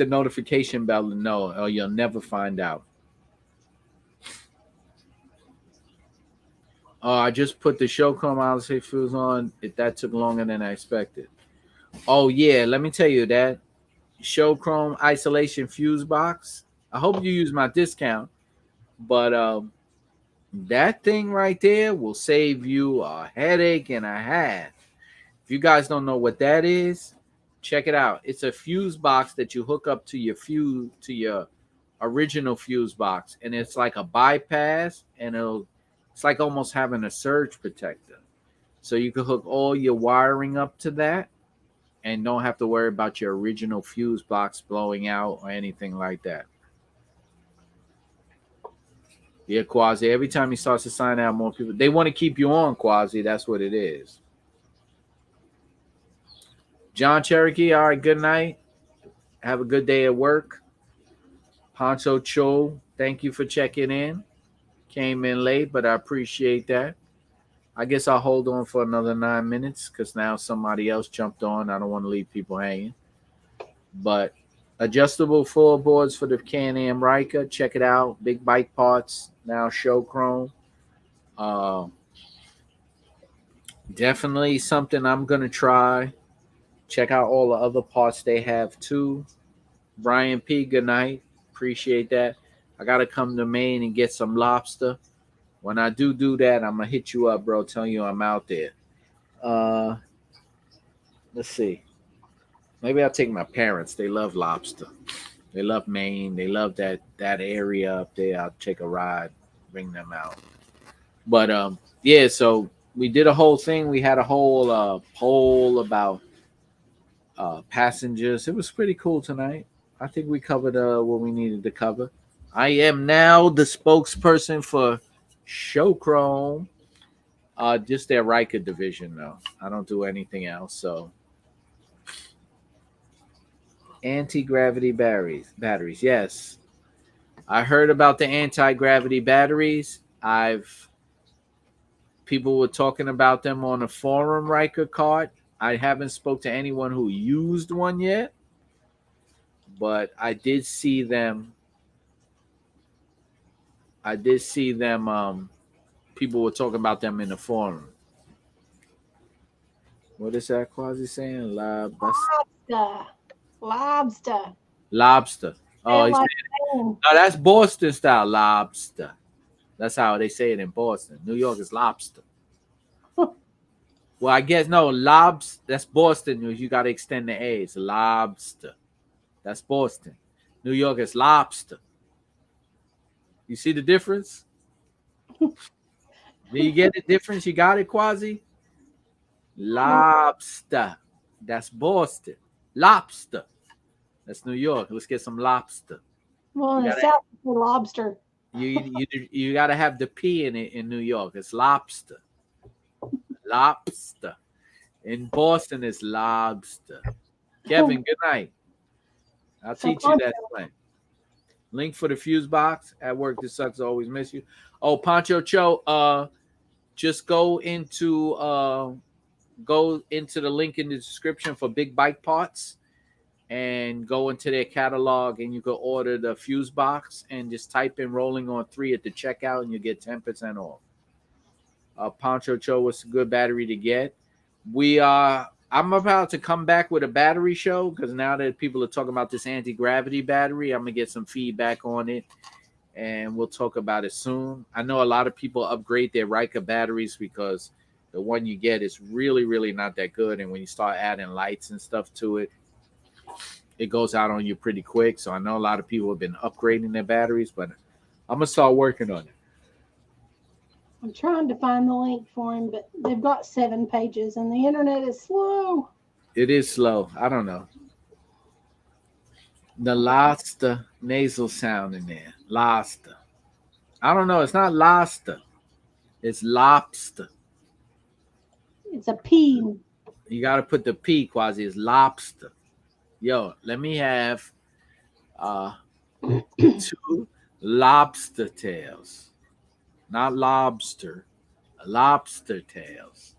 notification bell to know, or you'll never find out. I just put the show come out say fuse on. That took longer than I expected. Oh yeah, let me tell you that show Chrome isolation fuse box. I hope you use my discount, but that thing right there will save you a headache and a half. If you guys don't know what that is, check it out. It's a fuse box that you hook up to your original fuse box, and it's like a bypass, and it's like almost having a surge protector. So you can hook all your wiring up to that and don't have to worry about your original fuse box blowing out or anything like that. Yeah, Quasi. Every time he starts to sign out, more people. They want to keep you on, Quasi. That's what it is. John Cherokee, all right, good night. Have a good day at work. Poncho Cho, thank you for checking in. Came in late, but I appreciate that. I guess I'll hold on for another 9 minutes because now somebody else jumped on. I don't want to leave people hanging. But adjustable floorboards for the Can Am Ryker. Check it out. Big bike parts. Now show chrome. Definitely something I'm going to try. Check out all the other parts they have too. Brian P., good night. Appreciate that. I got to come to Maine and get some lobster. When I do that, I'm going to hit you up, bro. Tell you I'm out there. Let's see. Maybe I'll take my parents. They love lobster. They love Maine. They love that area up there. I'll take a ride, bring them out. But yeah, so we did a whole thing. We had a whole poll about passengers. It was pretty cool tonight. I think we covered what we needed to cover. I am now the spokesperson for Show Chrome. Just their Riker division, though. I don't do anything else. So anti-gravity batteries. Yes, I heard about the anti-gravity batteries. People were talking about them on a forum Riker cart. I haven't spoke to anyone who used one yet, but I did see them. People were talking about them in the forum. What is that Quasi saying? Lobster. Oh, no, that's Boston style lobster. That's how they say it in Boston. New York is lobster. Well, I guess no, that's Boston. You got to extend the A. It's lobster. That's Boston. New York is lobster. You see the difference? Do you get the difference? You got it, Quasi? Lobster. That's Boston. Lobster. That's New York. Let's get some lobster. Well, in the South, it's lobster. You got to have the P in it in New York. It's lobster. Lobster. In Boston, it's lobster. Kevin, good night. I'll teach you that slang. Link for the fuse box at work. This sucks. Always miss you. Oh, Pancho Cho. Just go into the link in the description for Big Bike Parts, and go into their catalog, and you can order the fuse box and just type in "rolling on 3" at the checkout, and you get 10% off. Pancho Cho was a good battery to get. I'm about to come back with a battery show because now that people are talking about this anti-gravity battery, I'm gonna get some feedback on it, and we'll talk about it soon. I know a lot of people upgrade their Riker batteries because the one you get is really, really not that good, and when you start adding lights and stuff to it, it goes out on you pretty quick. So I know a lot of people have been upgrading their batteries, but I'm gonna start working on it. I'm trying to find the link for him, but they've got 7 pages, and the internet is slow. It is slow. I don't know. The lobster nasal sound in there. Lobster. I don't know. It's not lobster. It's lobster. It's a P. You got to put the P, Quasi. It's lobster. Yo, let me have 2 lobster tails. Not lobster. Lobster tails.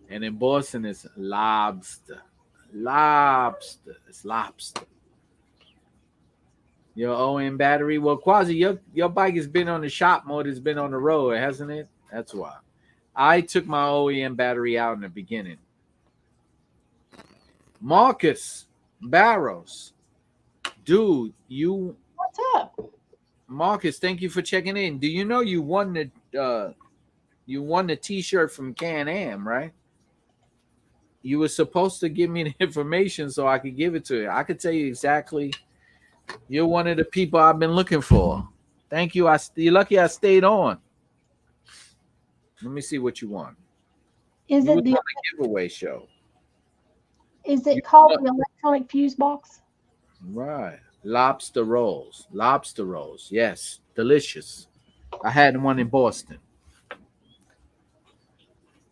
And in Boston, it's lobster. Lobster. It's lobster. Your OM battery. Well, Quasi, your bike has been on the shop mode. It's been on the road, hasn't it? That's why. I took my OEM battery out in the beginning. Marcus Barrows. Dude, What's up? Marcus, thank you for checking in. Do you know you won the T-shirt from Can Am, right? You were supposed to give me the information so I could give it to you. I could tell you exactly. You're one of the people I've been looking for. Thank you. You're lucky I stayed on. Let me see what you want. Is it the giveaway show? Is it called the electronic fuse box? Right. Lobster rolls. Lobster rolls. Yes. Delicious. I had one in Boston.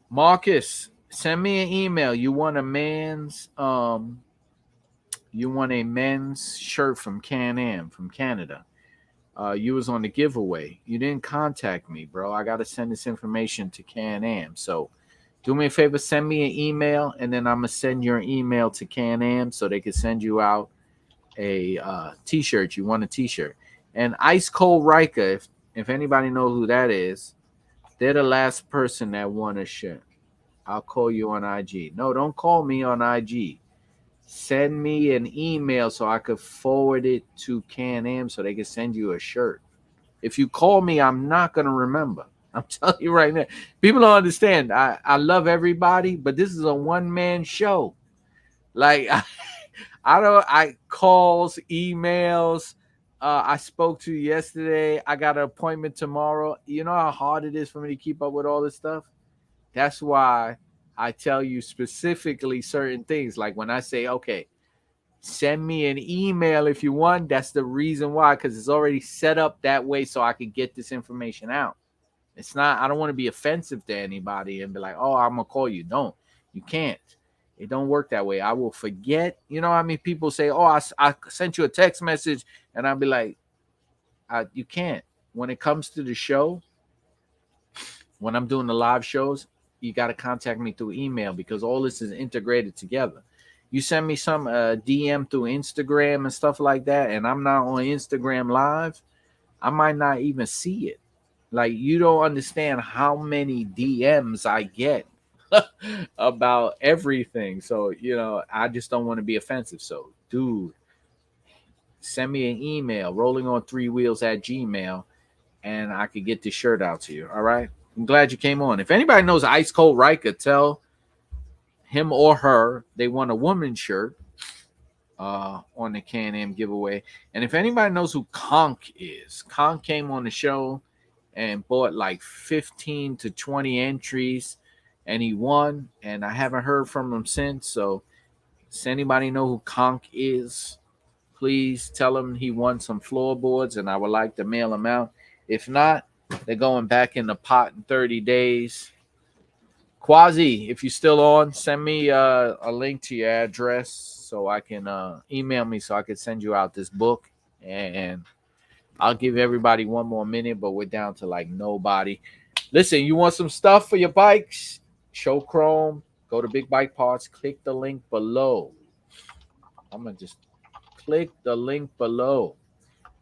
Marcus, send me an email. You want a men's shirt from Can Am from Canada. You was on the giveaway. You didn't contact me, bro. I got to send this information to Can Am. So do me a favor, send me an email, and then I'm going to send your email to Can Am so they can send you out a t-shirt. You want a t-shirt. And Ice Cold Riker, if anybody knows who that is, they're the last person that won a shirt. I'll call you on IG. No, don't call me on IG. Send me an email so I could forward it to Can Am so they can send you a shirt. If you call me, I'm not going to remember. I'm telling you right now. People don't understand. I love everybody, but this is a one-man show. Like, I calls, emails. I spoke to you yesterday. I got an appointment tomorrow. You know how hard it is for me to keep up with all this stuff? That's why I tell you specifically certain things. Like when I say, okay, send me an email if you want. That's the reason why, because it's already set up that way so I can get this information out. It's not, I don't want to be offensive to anybody and be like, oh, I'm going to call you. Don't. You can't. It don't work that way. I will forget. You know, I mean, people say, oh, I sent you a text message, and I'll be like, you can't. When it comes to the show, when I'm doing the live shows, you got to contact me through email because all this is integrated together. You send me some DM through Instagram and stuff like that, and I'm not on Instagram Live, I might not even see it. Like, you don't understand how many DMs I get about everything. So, you know, I just don't want to be offensive. So, dude, send me an email, rollingon3wheels@gmail, and I could get this shirt out to you. All right. I'm glad you came on. If anybody knows Ice Cold Riker, tell him or her they want a woman's shirt on the Can Am giveaway. And if anybody knows who Conk is, Conk came on the show and bought like 15 to 20 entries, and he won. And I haven't heard from him since. So, does anybody know who Conk is? Please tell him he won some floorboards, and I would like to mail him out. If not, they're going back in the pot in 30 days. Quasi, if you're still on, send me a link to your address so I can email me so I can send you out this book. And I'll give everybody one more minute, but we're down to like nobody. Listen, you want some stuff for your bikes? Show Chrome. Go to Big Bike Parts. Click the link below. I'm going to just click the link below,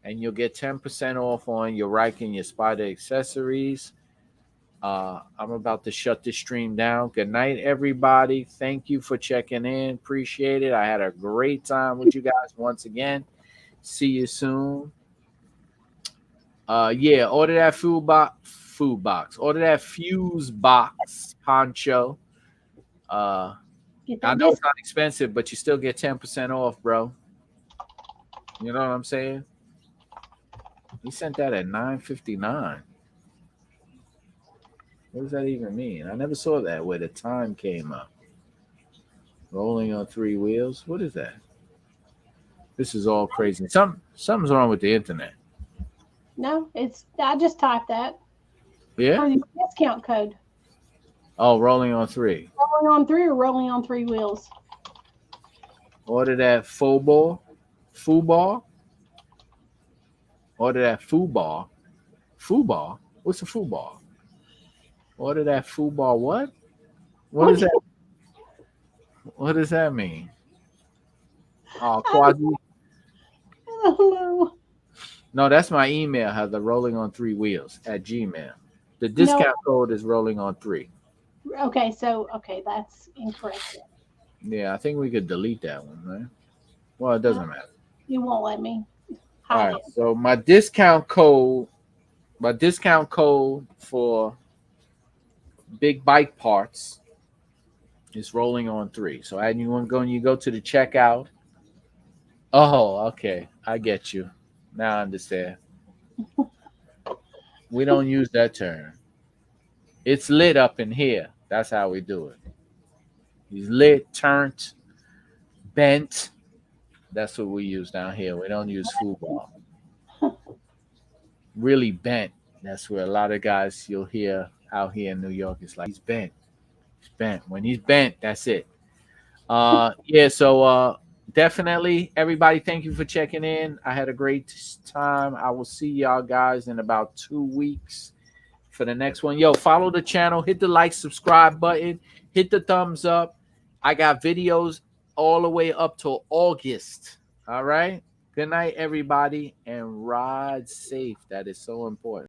and you'll get 10% off on your Riker and your Spider accessories. I'm about to shut this stream down. Good night, everybody. Thank you for checking in. Appreciate it. I had a great time with you guys once again. See you soon. Yeah, order that food box. Order that fuse box poncho. I know it's not expensive, but you still get 10% off, bro. You know what I'm saying? He sent that at $9.59. What does that even mean? I never saw that where the time came up. Rolling on 3 wheels. What is that? This is all crazy. Something's wrong with the internet. No, I just typed that. Yeah? For the discount code. Oh, rolling on 3. Rolling on 3 or rolling on 3 wheels? Order that football. Order that football. Football? What's a football? Order that football. What? What is that? What does that mean? Oh, Quasi. I don't know. No, that's my email. Has the rolling on 3 wheels at Gmail. The discount code is rolling on 3. Okay, that's incorrect. Yeah, I think we could delete that one, right? Well, it doesn't matter. You won't let me. All right. So my discount code for Big Bike Parts is rolling on 3. So you go to the checkout. Oh, okay. I get you. Now I understand. We don't use that term. It's lit up in here. That's how we do it. He's lit, turned, bent. That's what we use down here. We don't use football. Really bent. That's where a lot of guys you'll hear out here in New York. It's like, he's bent. He's bent. When he's bent, that's it. Yeah, so definitely, everybody, thank you for checking in. I had a great time. I will see y'all guys in about 2 weeks for the next one. Yo, follow the channel, hit the like, subscribe button, hit the thumbs up. I got videos all the way up till August. All right. Good night, everybody, and ride safe. That is so important.